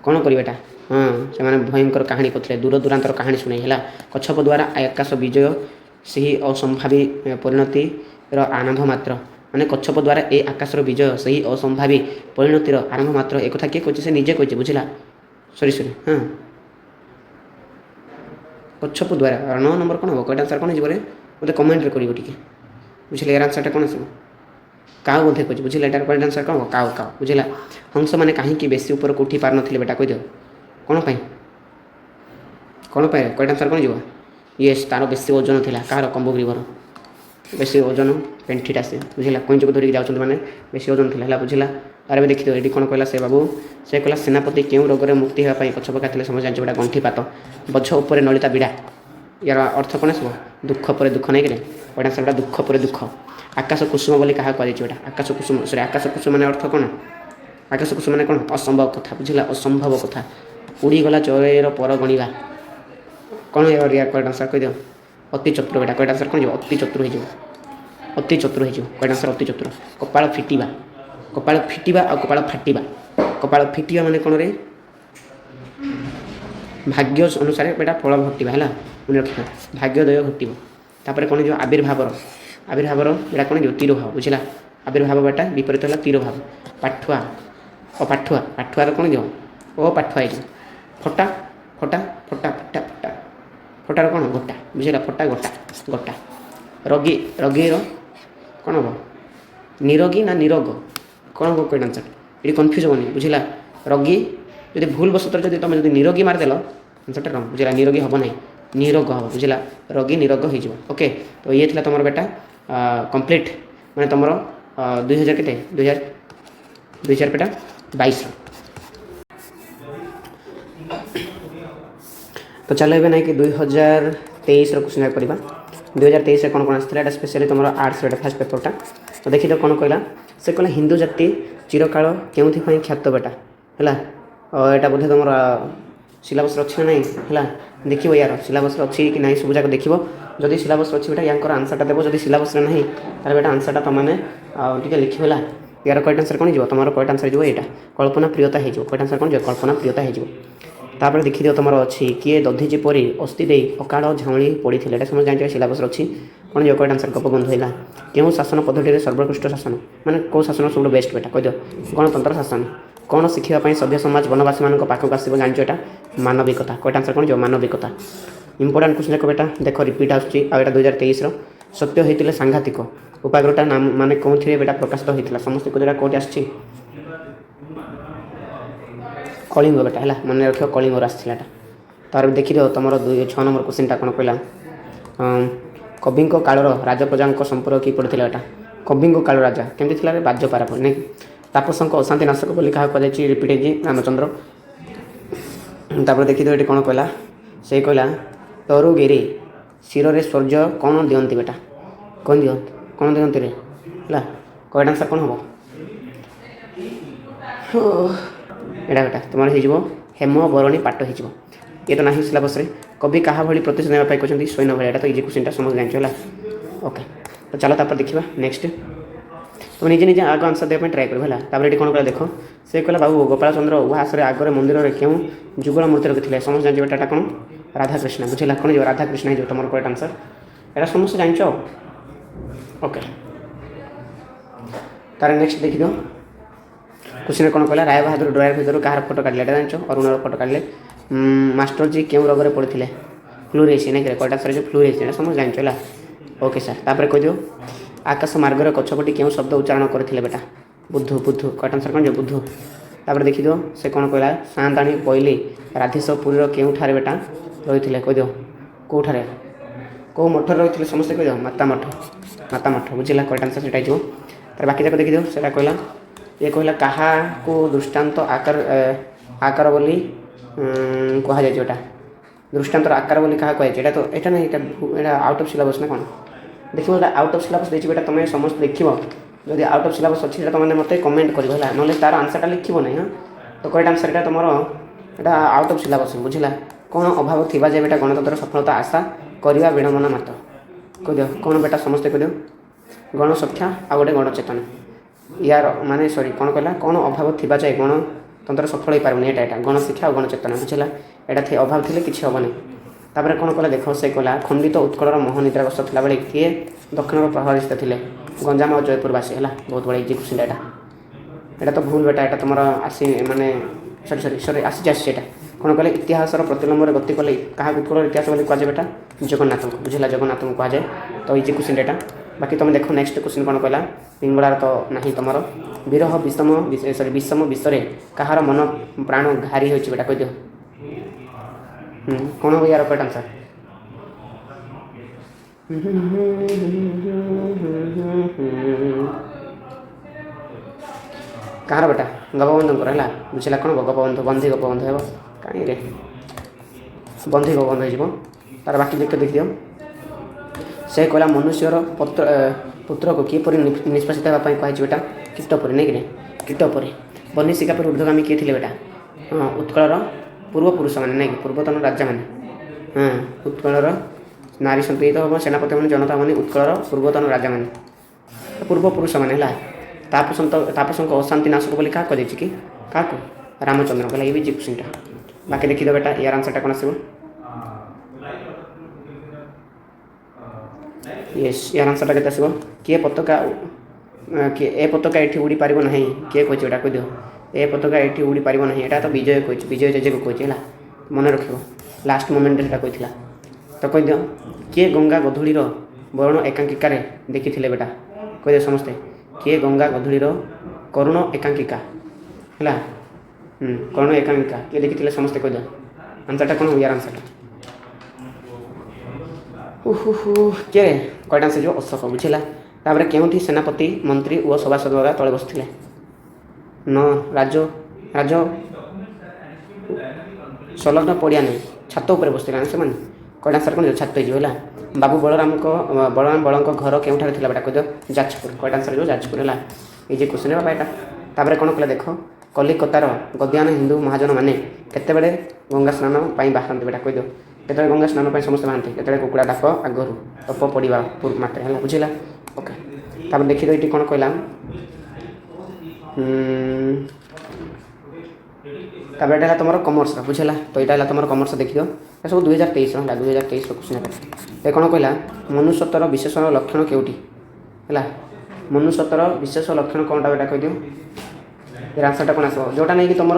कौन कर बेटा हाँ से भयंकर कहानी करते दूर दूरांतर कहानी शुणे है कच्छप द्वारा आकाश विजय से ही असंभावी परिणतिर आरंभ मात्र माने कच्छप द्वारा ए आकाशर विजय से ही असंभावी परिणतिर आरंभ मात्र एक कथा किए कहे से निजे कहे बुझला सरी सरी हाँ कच्छप द्वारा 9 नंबर कौन हम कईटा आंसर कौन हो मतलब कमेंट कर बुझे यार आंसरटा कौन आस काउ बोधे कहे बुझे यार कईटा आंसर कौन काउ काउ बुझला हंस मैंने कहीं बेसी ऊपर को उठी पार ना बेटा कहीदेव कौन कईटा आंसर कौन जीव येस तार बेसी ओजन था कहार कंबुग्रीबर बेसी ओजन पेंठीटा से बुझला कईच को धरिक जाऊँ मैंने बेसी ओजन था बुझला तार भी देखिए ये कौन कहला से बाबू से कहला सेनापति क्यों रोग में मुक्ति होगापी पछपका थे समझ जान बेटा गंठीपात बछ उपर नलिता बिड़ा यार अर्थ कौन आसो दुख पर दुख नहीं कि कईटा आंसर दुख पर दुख आकाश कुसुम बोली क्या कहुई बेटा आकाश कुसुम सॉरी आकाश कुसुम मैंने अर्थ कौन आकाश कुसुम मैंने कौन असंभव कथा बुझला असंभव कथा उड़ीगला चरेर पर गणिबा कौन यार कईटा आंसर कहीदेव अति चतुर बेटा कईटा आंसर कौन हो अति चतुर हो अति चतुर हो कईटा आंसर अति चतुर कपाल फिटिबा आ कपाल फाटिबा कपाल फिटिबा माने कौन रे भाग्य अनुसार बेटा फल घटिबा है मन रखा भाग्योदय घटो तापर कौन जो आविर्भावर बेटा कौन जो तिरोभाव बुझला आविर्भाव बेटा विपरीत है तिरोभाव पाठुआ अपाठुआ पाठुआ कौन जो अपाठुआ हो फटा फटा फटा फटा फटा फटार कौन गोटा बुझेगा फटा गोटा गोटा रगी रगीर कौन हम निरोगी ना निरोग कौन हम कईटा आंसर ये कन्फ्यूज होनी बुझला रगी जब भूल बसतर जब तुम जो निरोगी मारिदेल आंसरटा रंग बुझला निरोगी हम ना निरोग हम बुझला रगी निरोग हो ओके तो ये थी तुम बेटा कंप्लीट मैंने तुम 2000 के 2000 बेटा 22 तो चलो ए ना कि 2023 क्वेश्चन करवा 2023 कौन कौन आसाला स्पेशली तुम आर्ट्स फास्ट पेपरटा तो देखी तो कौन कहला से कहला हिंदू जाति चिरकाल क्यों ख्यात बेटा है यहाँ बोधे तुम सिलेबस अच्छी ना है देखो यार सिलेबस अच्छी कि ना सब जाक देख जदि सिलेबस अच्छी बेटा यार आंसरटा देव जब सिलेबस ना तार बेटा आंसरटा तुमने टे लिखो यार कईटा आंसर कौन हो तुम कईटा आंसर जो यहाँ कल्पना प्रियता हो कईटा आंसर कौन कल्पना प्रियता हो तापर देखी तुम अच्छी किए दधीची परी अस्थि दे अकाल झाऊली पड़ी थे समझ जान सिलेबस अच्छी कौन जो कईटा आंसर गोपबंधु है क्यों शासन पद्धति सर्वोत्कृष्ट शासन माने कौ शासन सब बेस्ट बेटा कहीद गणतंत्र शासन कौन शिखापी सभ्य समाज बनवासी मान पाखक आसो जान यहाँ मानविकता कईटा आंसर कौन जो मानविकता इंपोर्टाट क्वेश्चन देख बेटा देख रिपीट आसूँ 2023 सत्य होते सांघातिक उपाग्रहटा नाम माने कौन थे बेटा प्रकाशित होता समस्त को कौट आस कलिंग बेटा है मन रख कलिंग आसाला तार देखी दो तुम 6 नंबर क्वेश्चनटा कौन कहला कवि कालर राजप्रजा संपर्क कि पड़ता बेटा कवि काल राजा केमती थी बाज्यपारा पर नहीं तापसों अशांति नाशक बोली क्या कहुई रिपीट है रामचंद्र तापर देखी दो ये कौन कहला से कहला तरुगिरी शिर स्वर्ज कौन दिखती बेटा कौन दिखती रे है कईटा आंसर कौन हम एटा बेटा तुम हो हेम बरणी पाट हो ये तो ना सिलेबस कवि क्या भाई प्रतिशोध नापी कहते स्वयं भाई तो इजी क्वेश्चन समझ जान ओके तो चलो तापर देखा नेक्स्ट तुम निजे निजे आग आंसर देवाई ट्राए कर ये कौन कह देख से कहला बाबू गोपाल चंद्र उहास आगे मंदिर में क्यों जुगल मूर्ति रखी समझ जान बेटा कौन राधाकृष्ण बुझेगा कौन जो राधाकृष्ण हो तुम करेक्ट आंसर यहाँ समस्त जान ओके तार नेक्स्ट देखी दो क्वेश्चन कौन कहला राय बहादुर ड्रयर भितर कहार फोटो काटिले एटा जानछ अरुणर फोटो काटिले मास्टर जी केउ रोग रे पड़िथिले फ्लूरेसी नहीं करेक्ट आंसर जो फ्लूरेसी एटा समझ जानछ होला ओके सर तापर कह दियो आकाश मार्ग गछपटी केउ शब्द उच्चारण करथिले बेटा बुद्धु बुद्धु करेक्ट आंसर कौन जो बुद्धु तापर देखि दियो से कौन कहला सांताणी पइली राधेशपुर केउ ठारे बेटा रहिथिले कह दियो को ठारे को मठ रहिथिले समस्त कह दियो माता मठ बुझिला करेक्ट आंसर सेटा जो तार बाकी जाक देखि दियो सेटा कहला ये कहला कहा को दृष्टांत आकार बोली कहा जाय जोटा दृष्टांतर आकार बोली कहा कहे एटा तो एटा नहीं एटा आउट ऑफ सिलेबस ना कौन देखिए आउट ऑफ सिलेबस देखिए बेटा तुम समस्त देखियो जदि आउट ऑफ सिलेबस अच्छी तुम मत कमेंट कर ना तार आंसरटा लिखो ना हाँ तो करेक्ट आंसर एटा तुम एटा आउट ऑफ सिलेबस बुझला कौन अभाव थिबा जे बेटा गणतंत्र सफलता आशा करवा विडंबना मात्र कह दियो कौन बेटा समस्त कह दियो गणसंख्या आ गोटे गणचेतना यार माने सॉरी कौन कहला कौन अभाव थिबा जाए गणतंत्र सफल हो पारनी एटा गणशिक्षा और गणचेतना बुझला एटा थे अभाव थिले किछि हबनी तापर कौन कहला देख से कहला खंडित उत्कलर मोहनिद्राग्रस्त थिला बेले किए दक्षिण प्रभावित थिले गंजाम और जयपुरवासी है बहुत बड़ा इजी क्वेश्चन एटा तो भूल बेटा एटा तुम आसी माने सॉरी सॉरी सॉरी आसी आसी कौन कहले इतिहास प्रतिलंब गति कले क्या उत्कल इतिहास बोली कहुए बेटा जगन्नाथ को बुझला जगन्नाथ को कहुए तो इजी क्वेश्चन एटा बाकी तुम देख नेक्स्ट क्वेश्चन कौन कहला पिंगलार तो नहीं तुम विरह विषम सॉरी विषम विषय कहार मन प्राण घारी हो बेटा कह दियो कौन हो यार करेक्ट आंसर कहार बेटा गोपबंधु है बुझला कौन गोपबंधु बंधी गोपबंधु हे कहीं रे बंधी गोपबंधु हो तार बाकी देख दियो से कहला मनुष्यर पुत्र को किपरि निष्पासित होगापी कहुई बेटा कीटपरी नहीं कि कीटपरी बनी शिकापुर ऊर्ध्वगामी किए थे बेटा हाँ उत्कलर पूर्वपुरुष मैंने नहीं कि पूर्वतन राजा मैंने हाँ उत्कलर नारी संतुलित हम सेनापति मैंने जनता मैंने उत्कलर पूर्वतन राजा मैंने पूर्वपुरुष मैंने है तापसों अशांति नाशक बोली क्या कह कि क्या रामचंद्र कहला ये भी क्वेश्चनटा बाकी देखिए बेटा यार आंसरटा कौन आसो यस यार आंसरटा के आसो किए पताका किए ए पताका ये उड़ी पार ना किए कहे कह दियो ए पताका ये उड़ी पार ना यहाँ तो विजय कही विजय जेजे को कहे मन रख लास्ट मोमेंट से कही तो कह दियो किए गंगा गधूलीर वरुण एकांकिकार देखी बेटा कह दियो समस्ते किए गंगा गधूलीर करुण एकांकिका है करुण एकांकिका किए देखी समस्ते कह दियो आंसरटा कौन हो यार आंसरटा किए कयटा आंसर जो अशोक बुझला तापर केउठी सेनापति मंत्री और सभासद द्वारा तले बसते न राज राज संलग्न पड़िया नहीं छात उपर बसते से कयटा आंसर कौन छात है बाबू बलराम बड़ घर केउठार थिला बेटा कह जाजपुर कयटा आंसर जो जाजपुर है ये क्वेश्चन है बाबा तापर कौन कहला देख कलिकतार गद्यान हिंदू महाजन मैंने केतेबेले गंगा स्नान बाहर बेटा कह दियो केतबेले गंगा स्नान समस्त बाहर केतबेले कुकुड़ा डाक आगु तप पड़ा मात्र है बुझला ओके तापर देखिए ये कौन कहला तापर एटा तुम कमर्स बुझला तो यहाँ तुम कमर्स देखिए सब 2023 है 2023 क्वेश्चन ये कौन कहला मनुष्यत्वर विशेष लक्षण केउटी है मनुष्यत्वर विशेष लक्षण कौनटा बेटा कह दियो यार आंसरटा कौन आसो जोटा नहीं कि तुम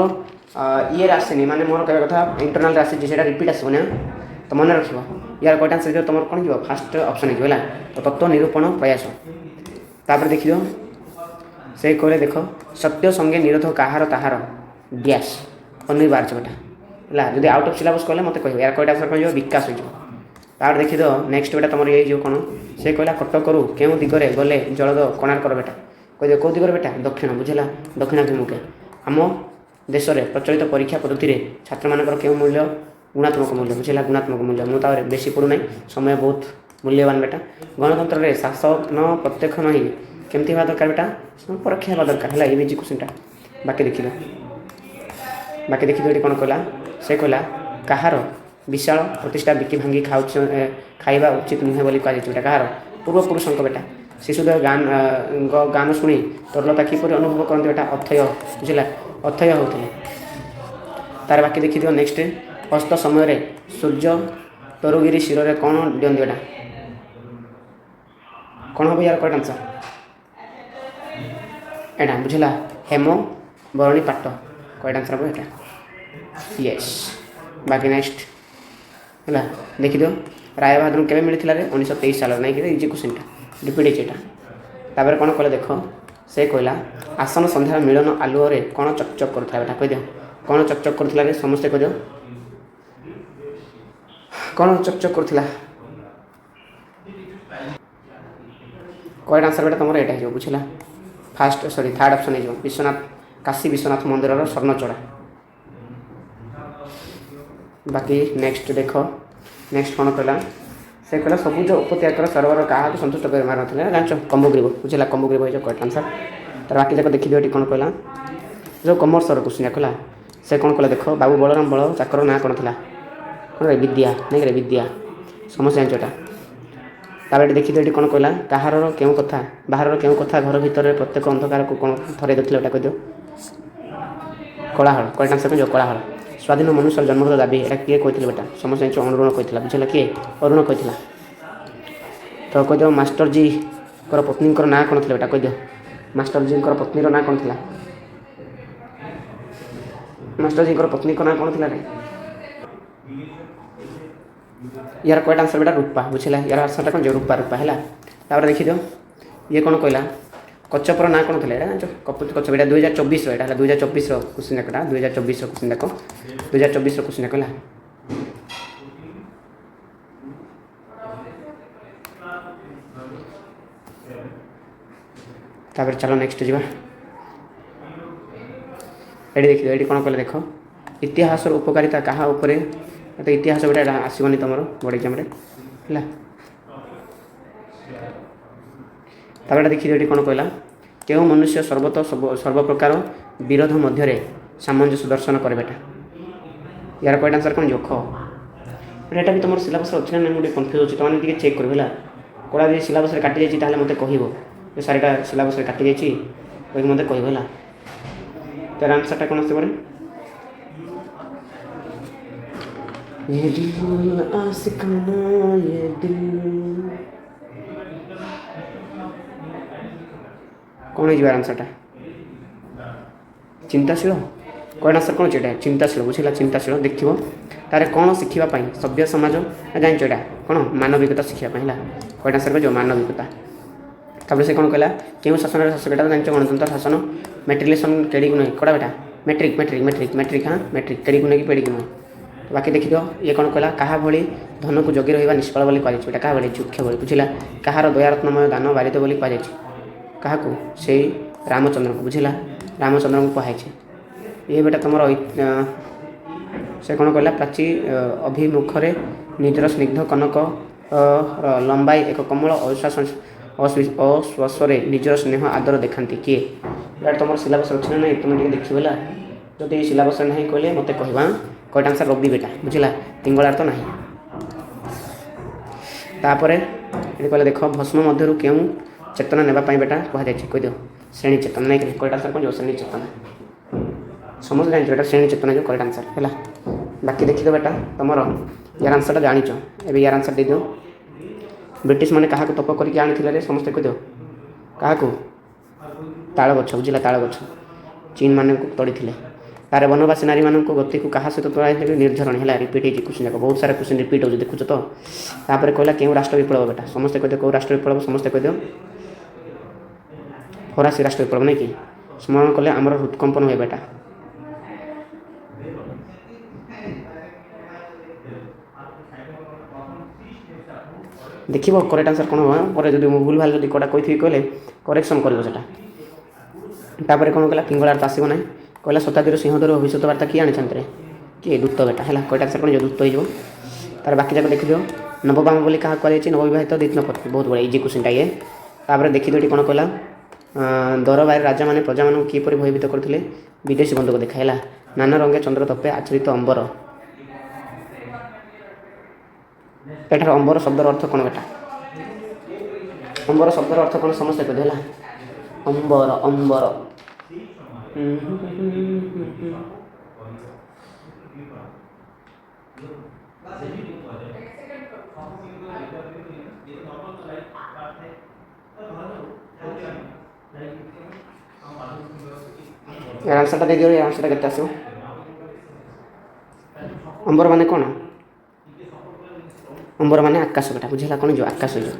ये आसेनी माने मोर कह कथा इंटरनल आसी से रिपीट आसो ना तो मन रख यार कयटा आंसर तुम कौन जो फास्ट ऑप्शन है तो तत्व निरूपण प्रयास तापर देखिए से कहले देख सत्य संगे निरोध कहार ताहार डैश अनिवार्य बेटा है जब आउट ऑफ सिलेबस कहले मत कह यार कयटा आंसर कह विकास हो तार देखी दो नेक्स्ट बेटा तुम ये जो कौन से कहला कटकरू केउं दिगरे गले जलद कोणार्कर बेटा कह दियो कौ दिगरे बेटा दक्षिण बुझला दक्षिणाभिमुखे आम देश में प्रचलित परीक्षा पद्धति छात्र मानकर क्यों मूल्य गुणात्मक मूल्य बुझेगा गुणात्मक मूल्य मुझे बेसी पढ़ूना समय बहुत मूल्यवान बेटा गणतंत्र में शासन प्रत्यक्ष नहीं केमती हवा दरकार बेटा परीक्षा हवा दरकार है ये क्वेश्चनटा बाकी देखिए ये कौन कहला से कहला कहार विशाल प्रतिष्ठा बिकी भांगी खाइबा उचित नुहे बोली कहुटा कहार पूर्वपुरुषों बेटा शिशुदय गान शुणी तरलता किपर अनुभव करते बेटा अथय बुझला अथय होते तार बाकी देखी दियो नेक्स्ट अस्त समय सूर्य तरुगिरी शिर में कौन दियंती बेटा कौन हम यार करेक्ट आंसर एटा बुझला हेम बरणी पाट कईट आंसर हम यहाँ येस बाकी नेक्स्ट है देखिद राय बहादुर के मिलता रे 1923 साल नहीं कि इजी क्वेश्चन रिपीट होता कौन कले देख से कहला आसन सन्ध्या मिलन आलुओं कौन चकचक करुला बेटा कहीद कौन चकचक करुला समस्ते कह कौन चकचक करुला कईट आंसर बेटा तुम यहाँ हो बुझला फास्ट सॉरी थर्ड ऑप्शन हो विश्वनाथ काशी विश्वनाथ मंदिर स्वर्णचूड़ा बाकी नेक्स्ट देख नेक्स्ट कौन कहला से कहला सबुज उपत्यकार सर्वर क्या संतुष्ट कर मार ना जान कम्बुग्रीव बुझला कम्बुग्रीव हो कईट आंसर तार बाकी जाक देखिए ये कौन कहला जो कमर्सर क्वेश्चन कहला से कौन कहला देख बाबू बलराम बल चाकर ना कौन था कौन विद्या नहीं रे विद्या समस्या जान तापर देखिए ये कौन कहला कहार क्यों कथा बाहर क्यों कथा घर भितर प्रत्येक अंधकार को कौन थरे देखिए यहाँ कह कलाहल कईट आंसर कह कलाहल स्वाधीन मनुष्य जन्मगत दाबी यहाँ किए कहते बेटा समस्या अरुण कहला बुझला किए अरुण कहला तो कह मास्टर जी पत्नी ना कौन थी बेटा कह मास्टर जी पत्नी ना कौन थी मास्टर जी पत्नी ना कौन थी रे यार कईट आंसर बेटा रूपा बुझला यार आंसर कौन जो रूपा रूपा है देखिद ये कौन कहला कच्छपर ना कौन थे कच्छप यहाँ 2024 यहाँ 2024 क्वेश्चन देखा 2024 क्वेश्चन देख 2024 क्वेश्चन कहला तापर चलो नेक्स्ट जावा ये देखिए ये कौन कहले देख इतिहास उपकारिता क्या उपर तो इतिहास बेटा आसबनी तुम बोर्ड एग्जाम है तापर देखिए ये कौन कहला क्यों मनुष्य सर्वप्रकार विरोध मध्य सामंजस्य दर्शन करे बेटा यार कईट आंसर कौन जोख बेटा भी तुम सिलेबस अच्छे ना मुझे कन्फ्यूज अच्छी तुमने चेक कर कड़ा जी सिलेबस काटी जाए मत कह सारीटा सिलेबस काटी जाए मत कह तार आंसरटा कौन आस ये दिल आशिकाना ये दिल कौन है आंसरटा चिंताशील कौन आंसर कौन चाहिए चिंताशील बुझला चिंताशील देखिए तार कौन शिखापी सभ्य समाज जान यहाँ कौन मानविकता शिखापी है कौन आंसर जो मानविकता तापर से कौन कहला क्यों शासन शासकटा जान गणतंत्र शासन मेट्रिकुलेसन केड़ी को नहीं कड़ा बेटा मेट्रिक मेट्रिक मेट्रिक मेट्रिक हाँ मेट्रिक केड़ी को नहीं पेड़ी को नहीं बाकी देखिद ये कौन कहला क्या भली धन को जगी रहा निष्फल बोली कहुच्छे क्या भाई जुक्ष भली बुझला कहार दयारत्नमय दान बारित बोली कहुच्छे क्या से रामचंद्र को बुझला रामचंद्र को कहुच्छे ये बेटा तुम से कौन कहला प्राची अभिमुखरे निजर स्निग्ध कनक लंबाई एक कमल अश्वासरे निजर स्नेह आदर देखाती किए बेटा तुम सिलेबस अच्छे ना नहीं तुम देखिए जब सिलेबस ना कहले मत कहवा कईट आंसर रवि बेटा बुझला तिंगलार तो नहीं तापर ये कहले देख भस्म मध्य क्यों चेतना नेबाई बेटा कहुई कह श्रेणी चेतना नहीं कईट आंसर कौन जो श्रेणी चेतना समझ जान बेटा श्रेणी चेतना जो करेक्ट आंसर है बाकी देखिए बेटा तुम यार आंसरटा जाच ए यार आंसर दे दियो ब्रिटिश मैंने क्या तप करके आनी समस्ते कह दियो क्या ताल गछ बुझला ताल गछ चीन मान तोड़ी तार वनवासी नारी मान गति को क्या सहित तोड़ा निर्धरण है रिपीट हो क्वेश्चन जाक बहुत सारा क्वेश्चन रिपीट हो देखुच तो तापर कहला क्यों राष्ट्र विप्लव बेटा समस्ते कह दियो कौ राष्ट्र विप्लव समस्ते कह दियो फरासी राष्ट्र विप्लव नहीं कि स्मरण कले आमर हृदकंपन हुए बेटा देख करेक्ट आंसर कौन हम पर जो भूल भाल जो कड़ा कही कहले करेक्शन कर कौन कहला पिंगलार तो आसब ना कहला शताब्दीर सिंहदूर भविष्य वार्ता किए आनी किए दूत बेटा है कईट आंसर कौन जो दूत हो तार बाकी जाक देखिए नवबाम बोली क्या कहुई नवविवाहित दीनपति बहुत बड़ा इजी क्वेश्चन ये तापर देखिए ये कौन कहला दरबार राजा मैंने प्रजा मान किपर भयभीत करते विदेशी बंधुक देखा है नाना रंगे चंद्र तपे आचरित अंबर एठार अंबर शब्दर अर्थ कौन बेटा अंबर शब्दर अर्थ कौन समस्या कह दिला अंबर अंबर यार आंसरटा दे दियो, आंसरटा केते आसो। अंबर माने कौन? अंबर माने आकाश बेटा बुझेगा कौन जो आकाश जो।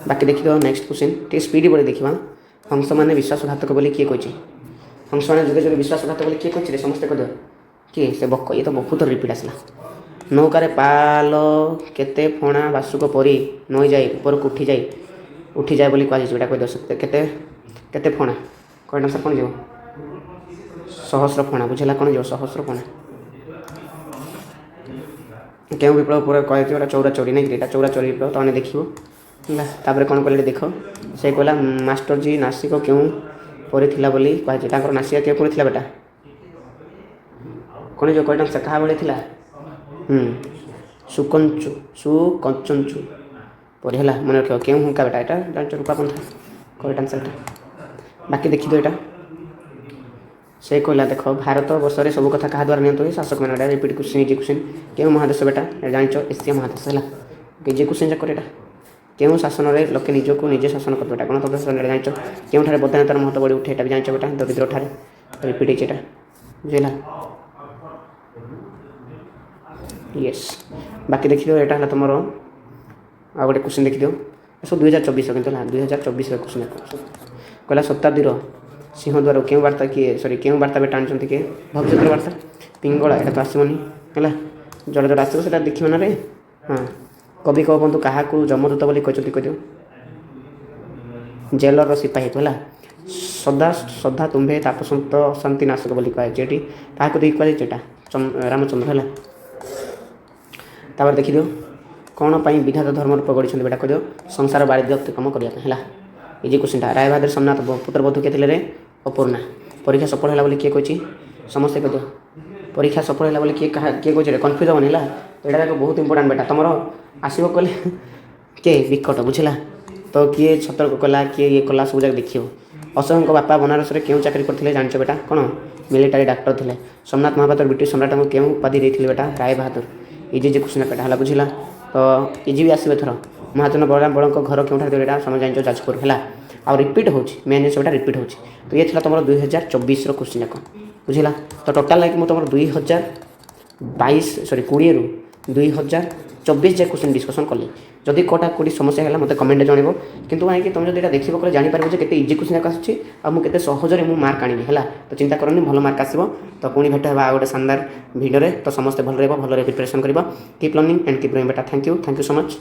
बाकी देखिए नेक्स्ट क्वेश्चन टे स्पीड बड़े देखा। हंस मैंने विश्वासघातक बोली किए कही? हंस मैंने जुगे जुगे विश्वासघातक बोली किए कही समस्ते कह किए से बक ये तो बहुत रिपीट आसला। नौकार पाल केते फणा बासुक परी नई जाए ऊपर उठी जाए बोली कहुटा कह दे केते केते फणा करेक्ट आंसर कौन जो? सहस्र फणा बुझेगा कौन जो सहस्र फणा। क्यों विप्लव पूरा कहते चौरा चोरी नहीं कि चौरा चोरी विप्लव तो देखिए कौन कहले देख से कहला मास्टर जी नासिक क्यों परी थिला बोली कहुए नासिका क्यों परी थिला बेटा कौन जो करेक्ट आंसर क्या भाई थिला? सुकंचु परी है मन रख क्यों हुंका बेटा यहाँ जान रूपा पंथा करेक्ट आंसर। बाकी देखी दो यहाँ से कहला देख भारत वर्ष में सब कथा क्या द्वारा नियंत्रित शासक मैंने रिपीट क्वेश्चन इजी क्वेश्चन क्यों महादेश बेटा जान एशिया महादेश है इजी क्वेश्चन जाकर यहाँ क्यों शासन में लोके निजक निजे शासन कर बेटा गणतंत्र जान क्यों बदान्यतार महत्व बढ़ी उठे भी जान बेटा दरिद्र ठारे रिपीट होता बुझेगा यस। बाकी देखिए यहाँ है तुम आ गए क्वेश्चन देखिए सब 2024 कि 2024 क्वेश्चन कहला शताब्दी सिंहद्वार क्यों वार्ता किए सॉरी क्यों वार्ता बेटा आनी किए भविष्य वार्ता पिंगला यहाँ तो आसबनी है जड़ जड़ आसो से देखिए ना रे। हाँ कवि कह बंधु क्या जमदूत बोली कहते कह जेलर सिपाही तो है सदा श्रद्धा तुम्भे तापसंत शांति नाशक बोली कहुए क्या देखिए रामचंद्र है। तापर देखी दियो कौन पाई विधाता धर्म रूप गढ़ी बेटा कह संसार बारिद्य अतिक्रम करने इजी क्वेश्चन राय बहादुर सोमनाथ पुत्र बधू किए थे अपूर्णा परीक्षा सफल है किए कही समस्ते कह परीक्षा सफल है किए किए कहे कन्फ्यूज होनी है तो यहाँ बहुत इंपोर्टाट बेटा तुम आसब कले किए विकट बुझला तो किए सतर्क कला किए ये कला सब जगह देखिए अशोक बापा बनारस में क्यों चाकरी करते जान बेटा कौन मिलिटारी डाक्टर थे सोमनाथ महापात्र ब्रिटिश सम्राट को क्यों उपाधि देते बेटा राय बहादुर इजी जी क्वेश्चन बेटा है बुझला तो इजी भी आसवे थर महाजन बलराम बड़ घर क्यों यहाँ समझ जान जाजपुर है आ रिपीट हो मेन जिन गोटा रिपीट हो तो ये तुम 2024 क्वेश्चन जाक बुझला तो टोटाल लाइक तुम 2022 सॉरी 20 रू 2024 जाए क्वेश्चन डिस्कसन कली जदि कटा कोटी समस्या है मतलब कमेंट जनइब कितु कहीं तुम जो देखिए कले जापर केते इजी क्वेश्चन जाक आसुचे सहजरे मु मार्क आनी है तो चिंता करनी भल मार्क आसो तो पुणी भेट है गोटे शानदार भिडियो तो समस्ते भल रहा भल प्रिपरेशन कर keep learning and keep running बेटा थैंक यू सो मच।